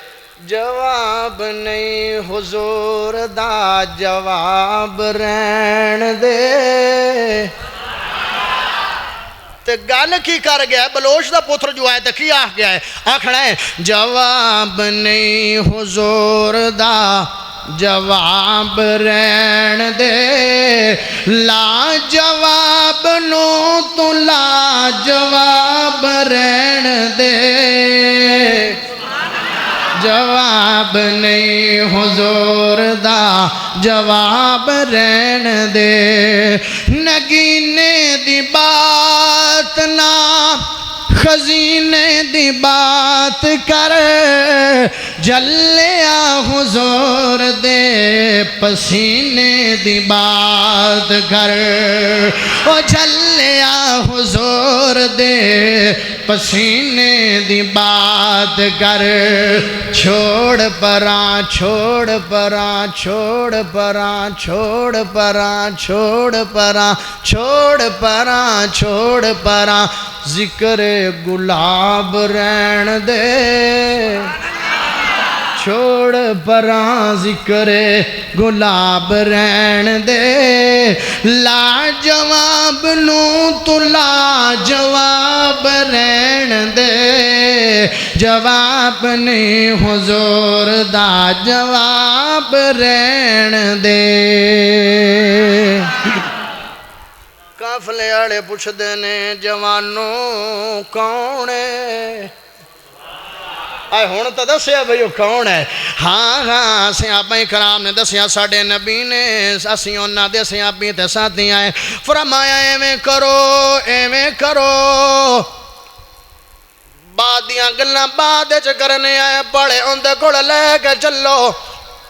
جواب نہیں حضور دا جواب رہن دے تے گل کی کر گیا ہے بلوچ دا پتر جو آئے تے کی آخ گیا ہے آکھنا ہے جواب نہیں حضور دا جواب رہن دے لا جواب نو تو لا جواب رہن دے جواب نہیں حضور دا جواب رہن دے نگینے دی بات نہ خزینے دی بات کر جلیا حضور دے پسینے دی بات کر او جلیا حضور دے پسینے دی بات کر چھوڑ پراں چھوڑ پراں چھوڑ پراں چھوڑ پراں چھوڑ پراں چھوڑ پراں چھوڑ پراں ذکر گلاب رہن دے چھوڑ پراں ذکر گلاب رہن دے لا جواب نو تو لا جواب رہن دے جواب نہیں حضور دا جواب رہن دے قافلے آڑے پوچھ دینے جوانوں کون ہے آئے ہون تا دسیا بھئیو کون ہے ہاں ہاں صحابہ کرام نے دسیا ساڑھے نبی نے اسیوں نہ دے صحابی تے ساتھی آئے فرمایا ایویں کرو بعدیاں گلنا بعد کرنے آئے پڑے اندے گھڑ لے کے چلو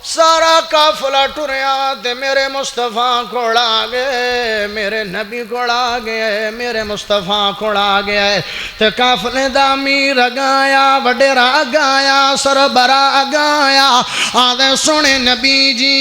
سارا قافلہ ٹریا تے میرے مصطفیٰ کوڑ آگئے میرے نبی کوڑ آگئے میرے مصطفیٰ کوڑ آگئے تے قافلے دا امیر اگایا وڈیرا اگایا سربرا اگایا آدھے سنے نبی جی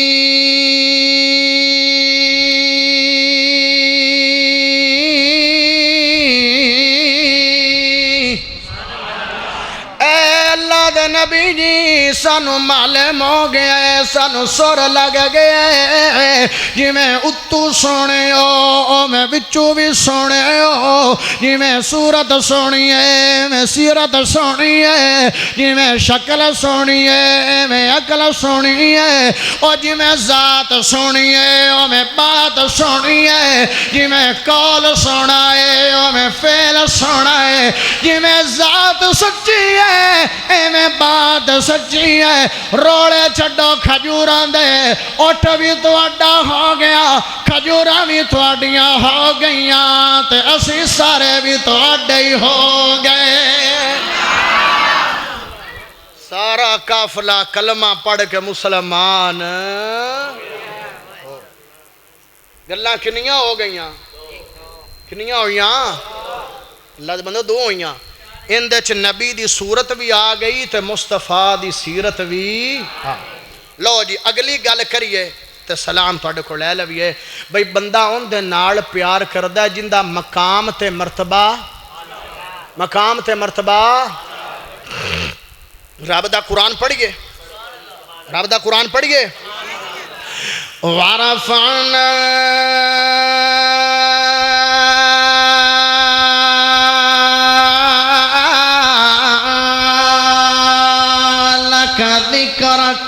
اے اللہ دے نبی جی سانو معلوم ہو گیا ہے سانو سر لگ گیا ہے جی میں اتو سونے ہو میں بچو بھی سونے ہو جی میں صورت سونی ہے میں سیرت سونی ہے جی میں شکل سونی ہے میں عقل سونی ہے اور جی میں ذات سونی ہے اور میں بات سونی ہے جی میں قول سونا ہے اور میں فعل سونا ہے جی میں ذات سچی ہے اے میں بات سچی ہے روڑے چھڈو کھجوراں دے اٹھ بھی تہاڈا ہو گیا کھجوراں بھی تہاڈیاں ہو گئیاں تے اسی سارے بھی تہاڈے ہی ہو گئے سارا قافلہ کلمہ پڑھ کے مسلمان گلاں کنیاں ہو گئیاں کنیاں ہوئیاں اللہ دے بندو دو ہوئیاں ان دے چ نبی دی صورت بھی آ گئی تے مصطفیٰ دی سیرت بھی لو جی اگلی گل کریے تے سلام تواڈے کول لے لویے بھئی بندہ ان دے نال پیار کردا ہے جندا مقام تے مرتبہ رب دا قرآن پڑھیے رب دا قرآن پڑھیے وَرَفَعْنَا لَكَ ذِكْرَكَ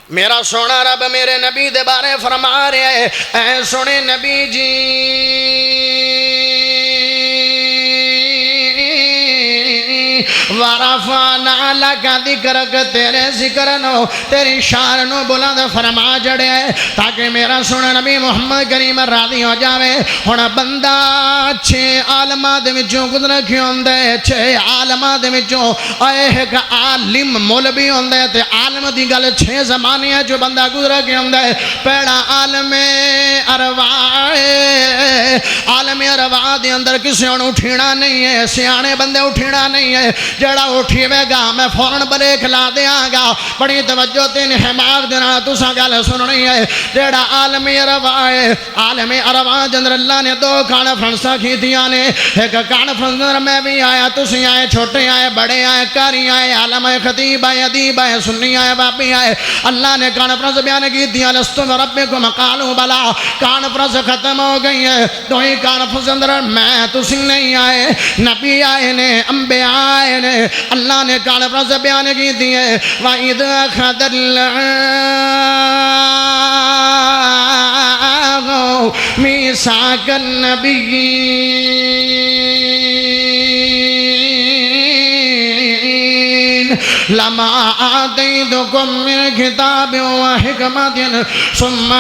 میرا سونا رب میرے نبی دے بارے فرما رہے ہیں اے سونے نبی جی وَرَفَعْنَا لَكَ ذِكْرَكَ تیرے ذکر نو تیری شان نو بلند فرما جڑے ہے تاکہ میرا سونا نبی محمد کریم راضی ہو جاوے ہن بندہ 6 عالماں دے وچوں گزر کے ہوندے 6 عالماں دے وچوں ایک عالم مولوی ہوندے تے عالم دی گل 6 زمانے جو بندہ گزر کے ہوندے پہلا عالم ارواح عالم ارواح دے اندر کسی نوں اٹھنا نہیں ہے سیانے بندے اٹھنا نہیں ہے جڑا اٹھیوے گا میں فوراں بریک لا دیاں گا بڑی توجہ تے انحماق دے نال تساں گل سننی ہے جڑا عالم ارواح دے اندر اللہ نے 2 کانفرنساں کیتیاں نے ایک کانفرنس اندر میں بھی آیا تسی آئے چھوٹے آئے بڑے آئے کاری آئے عالم آئے خطیب آئے ادیب آئے سنی آئے بابی آئے اللہ نے کانفرنس بیان کیتیاں لستم ربکم قالوا بلا کانفرنس ختم ہو گئی ہے 2 ہی کانفرنس اندر میں تسی نہیں آئے نبی آئے نے انبیاء آئے نے اللہ نے کانفرنس بیان کی دی ہے وَإِذْ أَخَذَ اللَّهُ مِيثَاقَ النَّبِيِّينَ لَمَا آتَيْتُكُم مِّن كِتَابٍ وَحِكْمَةٍ ثُمَّ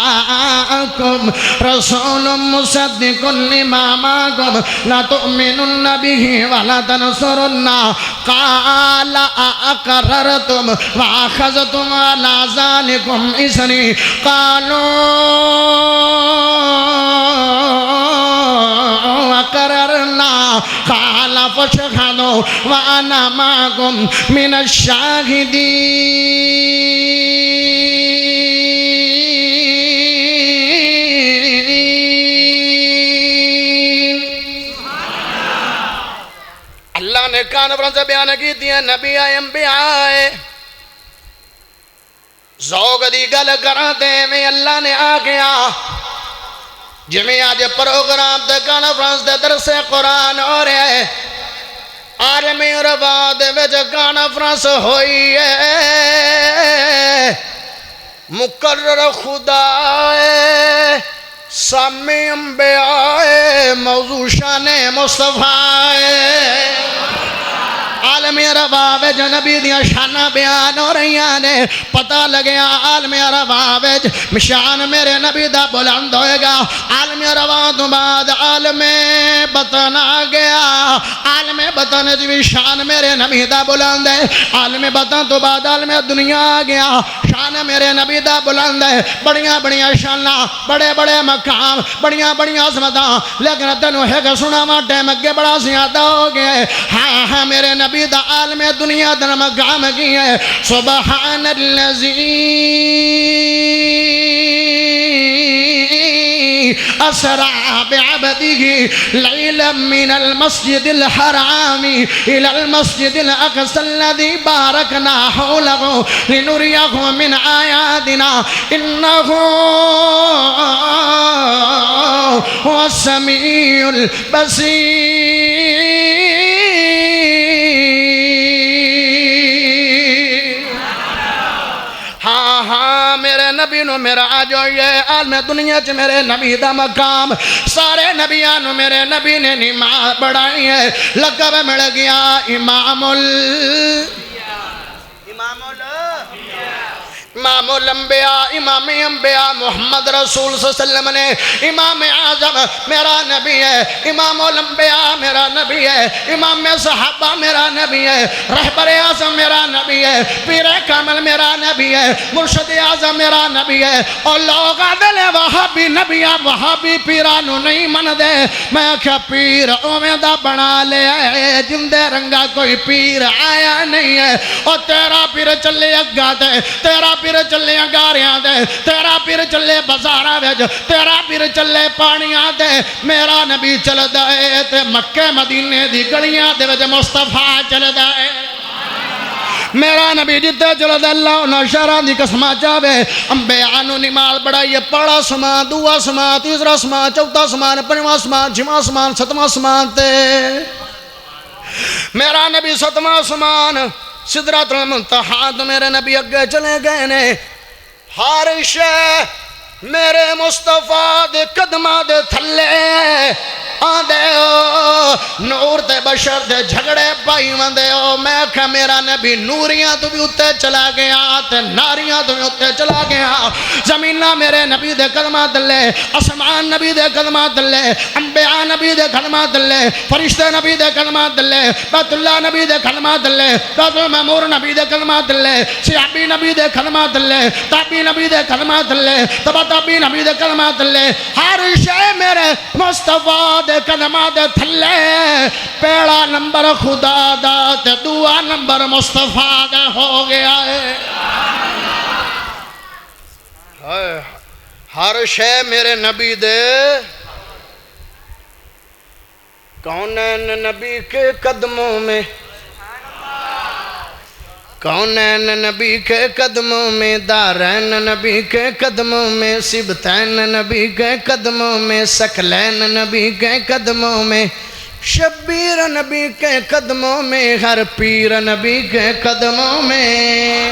جاءكم رسول مصدق لما معكم لتؤمنن به ولا تنصرن قال أأقررتم وأخذتم على ذلكم إصري قالوا أقررنا قال فاشهدوا وأنا معكم من الشاهدين اللہ نے کانفرنس بیان کی دیا نبی آئے انبیاء آئے ذوق دی گل کراتے میں اللہ نے آ گیا جمیں آج پروگرام دے کانفرنس دے درس قرآن ہو رہے ہیں عالمی ارواح دے وچ کانفرنس ہوئی ہے مقرر خدا ہے سامی انبیاء موضوع شان مصطفیٰ عالمی ارواح وچ نبی دیاں شاناں بیان ہو رہی نے پتہ لگیا عالمی ارواح وچ شان میرے نبی دا بلند ہوئے گا عالمی ارواح تو بعد عالم بطن آ گیا عالم بطن دی شان میرے نبی دا بلند ہے عالم بطن تو بعد عالم دنیا آ گیا شان میرے نبی دا بلند ہے بڑیاں بڑیاں شاناں بڑے بڑے مقام بڑیاں بڑیاں عظمتاں لیکن تینوں ہے کہ سناواں ٹائم اگے بڑا زیادہ ہو گیا ہے ہاں ہاں میرے نبی دا عالم دنیا دا مقام کی ہے سبحان اللذی اسرا بعبده ليلا من المسجد الحرام الى المسجد الاقصى الذي باركنا حوله لنريه من آياتنا انه هو السميع البصير. ہاں میرے نبی نو میرا آج یہ عالم دنیا چ میرے نبی دا مقام سارے نبیاں نو میرے نبی نے نماز بڑھائی ہے لقب مل گیا امام الانبیاء امام انبیاء محمد رسول صلی اللہ علیہ وسلم نے امام اعظم میرا نبی ہے امام الانبیاء میرا نبی ہے امام صحابہ میرا نبی ہے رہبر اعظم میرا نبی ہے پیر کامل میرا نبی ہے مرشد اعظم میرا نبی ہے اور لوگ آدھے لے وہابی نبی وہابی پیرانو نہیں من دے میں کیا پیر اومیدہ بنا لے آئے جندے رنگا کوئی پیر آیا نہیں ہے اور تیرا پیر چلے اگا دے تیرا پیر چلے انگاریاں دے تیرا پیر چلے بزارہ ویج تیرا پیر چلے پانیاں دے میرا نبی چل دائے تے مکہ مدینے دی گڑیاں دے وجہ مصطفیٰ چل دائے میرا نبی جتے چل دے اللہ انہا شہران دی قسمہ چاہوے انبیاء نو نماز بڑھائیے پڑا سمان دعا سمان تیسرا سمان چوتھا سمان پنجواں سمان چھواں سمان ستواں سمان تے میرا نبی ستواں سمان سدرۃ المنتہا تو میرے نبی اگے چلے گئے نے ہر شے میرے مصطفیٰ دے قدمہ دے تھلے آدھے ہو نور دے بشر دے جھگڑے پائی مندے ہو میں کہا میرا نبی نوریاں تو بھی اتے چلا گیا تے ناریاں تو بھی اتے چلا گیا زمینہ میرے نبی دے قدمہ دلے اسمان نبی دے قدمہ دلے انبیاء نبی دے قدمہ دلے فرشتے نبی دے قدمہ دلے بیت اللہ نبی دے قدمہ دلے بیت المعمور نبی دے قدمہ دلے صحابی نبی دے قدمہ دلے تابی نبی دے قدمہ دلے تبا تابی نبی دے قدمہ دلے ہر شے میرے مصطفیٰ دے قدمہ دے تھلے پیڑا نمبر خدا دا تے دعا نمبر مصطفیٰ دے ہو گیا ہے ہر شے میرے نبی دے کونین نبی کے قدموں میں کونین نبی کے قدموں میں دارین نبی کے قدموں میں سبتین نبی کے قدموں میں سکلین نبی کے قدموں میں شبیر نبی کے قدموں میں ہر پیر نبی کے قدموں میں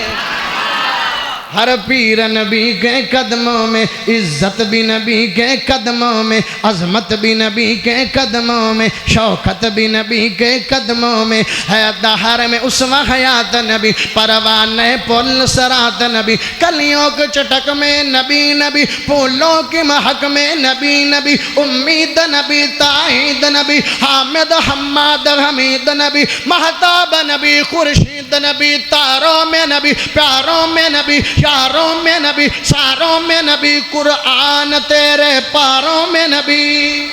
ہر پیر نبی کے قدموں میں عزت بھی نبی کے قدموں میں عظمت بھی نبی کے قدموں میں شوکت بھی نبی کے قدموں میں حیات دہر میں اسوہ حیات نبی پروانہ پل سرات نبی کلیوں کے چٹک میں نبی نبی پھولوں کی مہک میں نبی نبی امید نبی تائید نبی حامد حماد حمید نبی مہتاب نبی خورشید نبی تاروں میں نبی پیاروں میں نبی یاروں میں نبی ساروں میں نبی قرآن تیرے پاروں میں نبی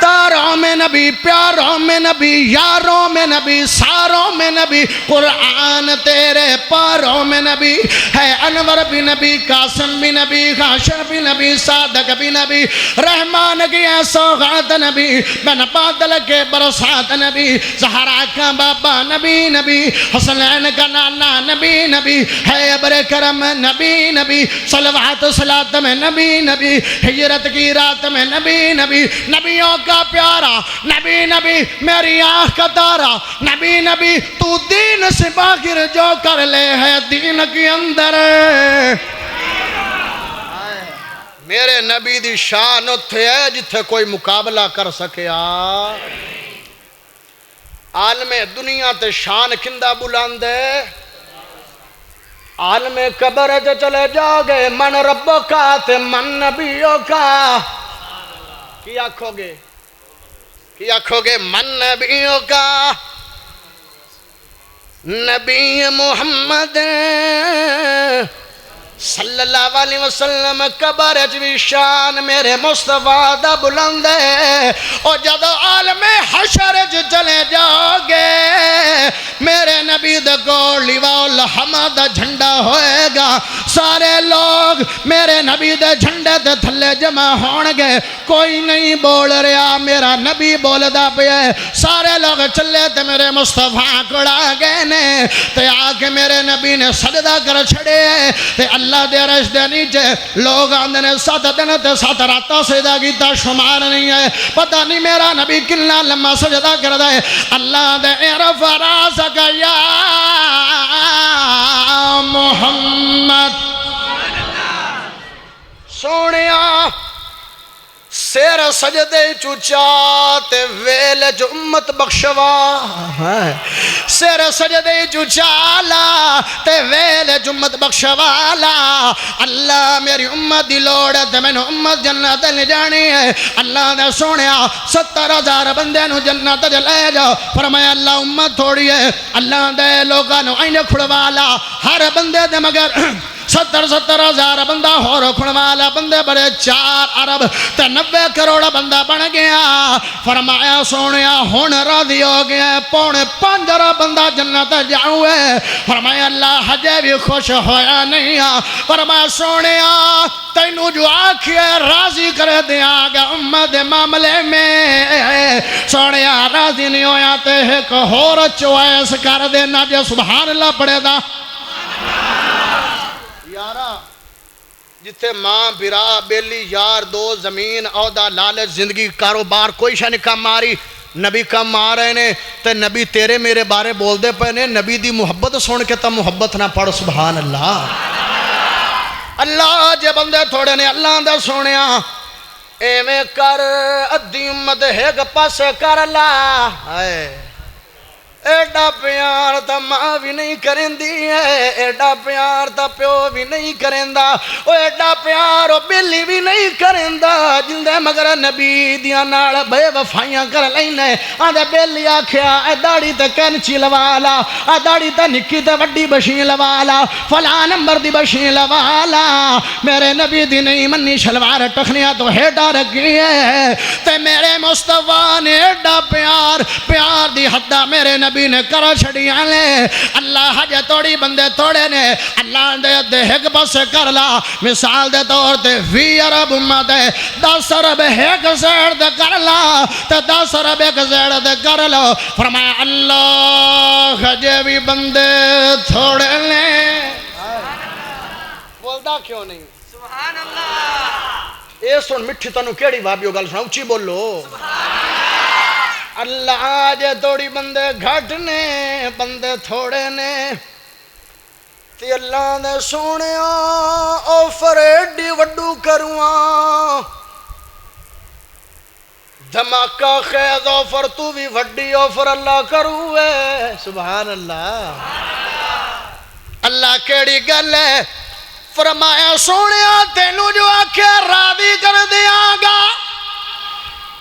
تاروں میں نبی پیاروں میں نبی یاروں میں نبی ساروں میں نبی قرآن تیرے پاروں میں نبی ہے انور بھی نبی قاسم بھی نبی خاشر بھی نبی صادق بھی نبی رحمان کی سوغات نبی بن بادل کے برسات نبی زہرا کا بابا نبی نبی حسنین کا نانا نبی نبی ہے ابر کرم نبی نبی صلوات صلاة میں نبی نبی ہجرت کی رات میں نبی نبی نبیوں کا پیارا نبی نبی میری آنکھ کا تارا نبی نبی تو دین سے باقر جو کر لے ہے دین کی اندر میرے نبی دی شان اتھے ہے جتھے کوئی مقابلہ کر سکیا عالم دنیا تے شان کندہ بلاندے عالم قبر جو چلے جاؤ گے من ربوں کا تے من نبیوں کا کی آنکھو گے من نبیوں کا نبی محمد صلی اللہ علیہ وسلم قبر بھی شان میرے مصطفیٰ دا بلند ہے اور جب عالم حشر چلے جاؤ گے میرے نبی دے کول لواء الحمد دا جھنڈا ہوئے گا سارے لوگ میرے نبی دے جھنڈے تے تھلے جمع ہون گے کوئی نہیں بول رہا میرا نبی بول دا پیا سارے لوگ چلے تے میرے مصطفیٰ کڑا گئے نے تے آکے میرے نبی نے سجدہ کر چھڑے تے اللہ دے عرش دے نیچے لوگ آندے نے 7 دن تے 7 راتاں سجدہ کیتا شمار نہیں ہے پتہ نہیں میرا نبی کتنا لمبا سجدہ کر دے اللہ دے عرف راسک یا محمد سونیا سیر سجدے چوچا تے ویل جو امت بخشوا سیر سجدے چوچا لا تے ویل جو امت بخشوا لا اللہ میری امت دی لوڑ تے میں نے امت جنت لے جانی ہے اللہ نے سونیا 70,000 بندے نو جنت لے جاؤ فرمایا اللہ امت تھوڑی ہے اللہ دے لوگاں نو آئین کھڑوالا ہر بندے دے مگر 70,000 بندہ ہو رکھن والا بندے بڑے 4 ارب تے 90 کروڑ بندہ بن گیا فرمایا سونیا ہون راضی ہو گیا 4.5 ارب بندہ جنت جاؤے فرمایا اللہ حجے بھی خوش ہویا نہیں فرمایا سونیا تینو جو آکھئے راضی کر دیا گا امت معاملے میں سونیا راضی نہیں ہویا تے ایک ہور چوائس کر دینا جے سبحان اللہ پڑے دا یارا جتے ماں برا بیلی یار دو زمین عہدہ لالچ زندگی کاروبار کوئی شاہ نہیں کام ماری نبی کام آ رہے نے تے نبی تیرے میرے بارے بول دے پہنے نبی دی محبت سن کے تا محبت نہ پڑھ سبحان اللہ اللہ جے بندے تھوڑے نے اللہ دے سونیا اے میں کر ادھی امت ہے گا پاس کر اللہ ایڈا پیار تا ماں بھی نہیں کرن دی ہے ایڈا پیار تا پیو بھی نہیں کرن دا ایڈا پیار بیلی بھی نہیں کرن دا جندے مگر نبی دیاں نال بے وفائیاں کر لینے آدھے بیلی آکھیا اے داڑی تے کینچی لوالا اے داڑی تے نکی تے وڈی بشین لوالا فلاں نمبر دی بشین لوالا میرے نبی دی نہیں منی شلوار ٹخنیاں تو ہیڈا رکھی ہے تے میرے مصطفیٰ نے ایڈا پیار دی حدہ میرے نبی نے کرا چھڑیاں لے اللہ حج توڑی بندے توڑے نے اللہ دے ایک بس کر لا مثال دے طور تے 20 ارب امت ہے 10 ارب ایک زیڑ دے کر لا تے 10 ارب ایک زیڑ دے کر لو فرمایا اللہ حجے بھی بندے تھوڑے لے بولدا کیوں نہیں سبحان اللہ اے سن مٹھی تنو کیڑی بھابیو گل سنا اچھی بولو اللہ آجے توڑی بندے گھٹ نے بندے تھوڑے نے تی اللہ نے سونے آفر ایڈی وڈو کروان دھماکہ خیز آفر تو بھی وڈی آفر اللہ کروے سبحان اللہ اللہ کیڑی گل ہے فرمایا سونے تینو جو آکھے راضی کر دیا گا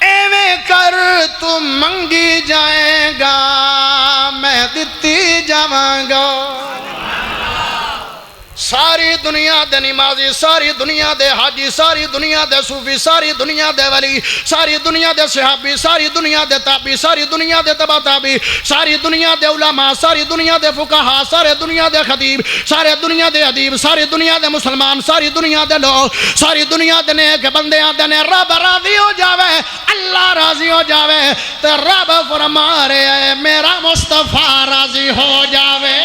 ایویں کر تو منگی جائے گا میں دیتی جاواں گا ساری دنیا دے نمازی ساری دنیا دے حاجی ساری دنیا دے صوفی ساری دنیا دے ولی ساری دنیا دے صحابی ساری دنیا دے تابعی ساری دنیا دے تبع تابعی ساری دنیا دے علماء ساری دنیا دے فقہا ساری دنیا دے خطیب ساری دنیا دے ادیب ساری دنیا دے مسلمان ساری دنیا دے لوگ ساری دنیا دے نیک بندے آتے نے رب راضی ہو جاوے اللہ راضی ہو جاوے تے رب فرما رہے میرا مصطفیٰ راضی ہو جاوے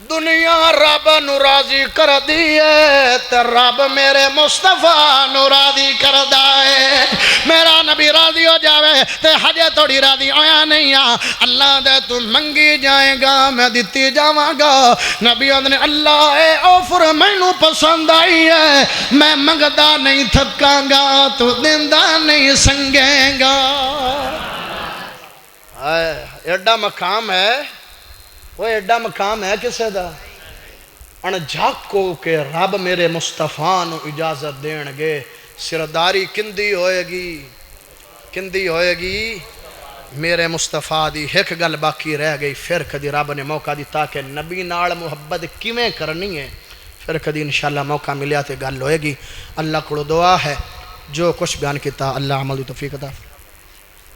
دنیا رب نو راضی کر دیئے تے رب میرے مصطفیٰ نو راضی کر دائے میرا نبی راضی ہو جاوے تے حجے توڑی راضی ہویا نہیں اللہ دے تو منگی جائے گا میں دیتی جاواں گا نبی نے اللہ اے آفر مینوں پسند آئی ہے میں منگدا نہیں تھکاں گا تو دیندا نہیں سنگیں گا ایڈا مقام ہے وہ ایڈا مقام ہے کسے دا ان جھاکو کہ رب میرے مصطفیٰ نو اجازت دین گے سرداری کندی ہوئے گی میرے مصطفیٰ دی ایک گل باقی رہ گئی پھر کدی رب نے موقع دیتا کہ نبی نال محبت کیویں کرنی ہے پھر کدی انشاءاللہ موقع ملیا تے گل ہوئے گی اللہ کو دعا ہے جو کچھ بیان کیتا اللہ عمل دی توفیق عطا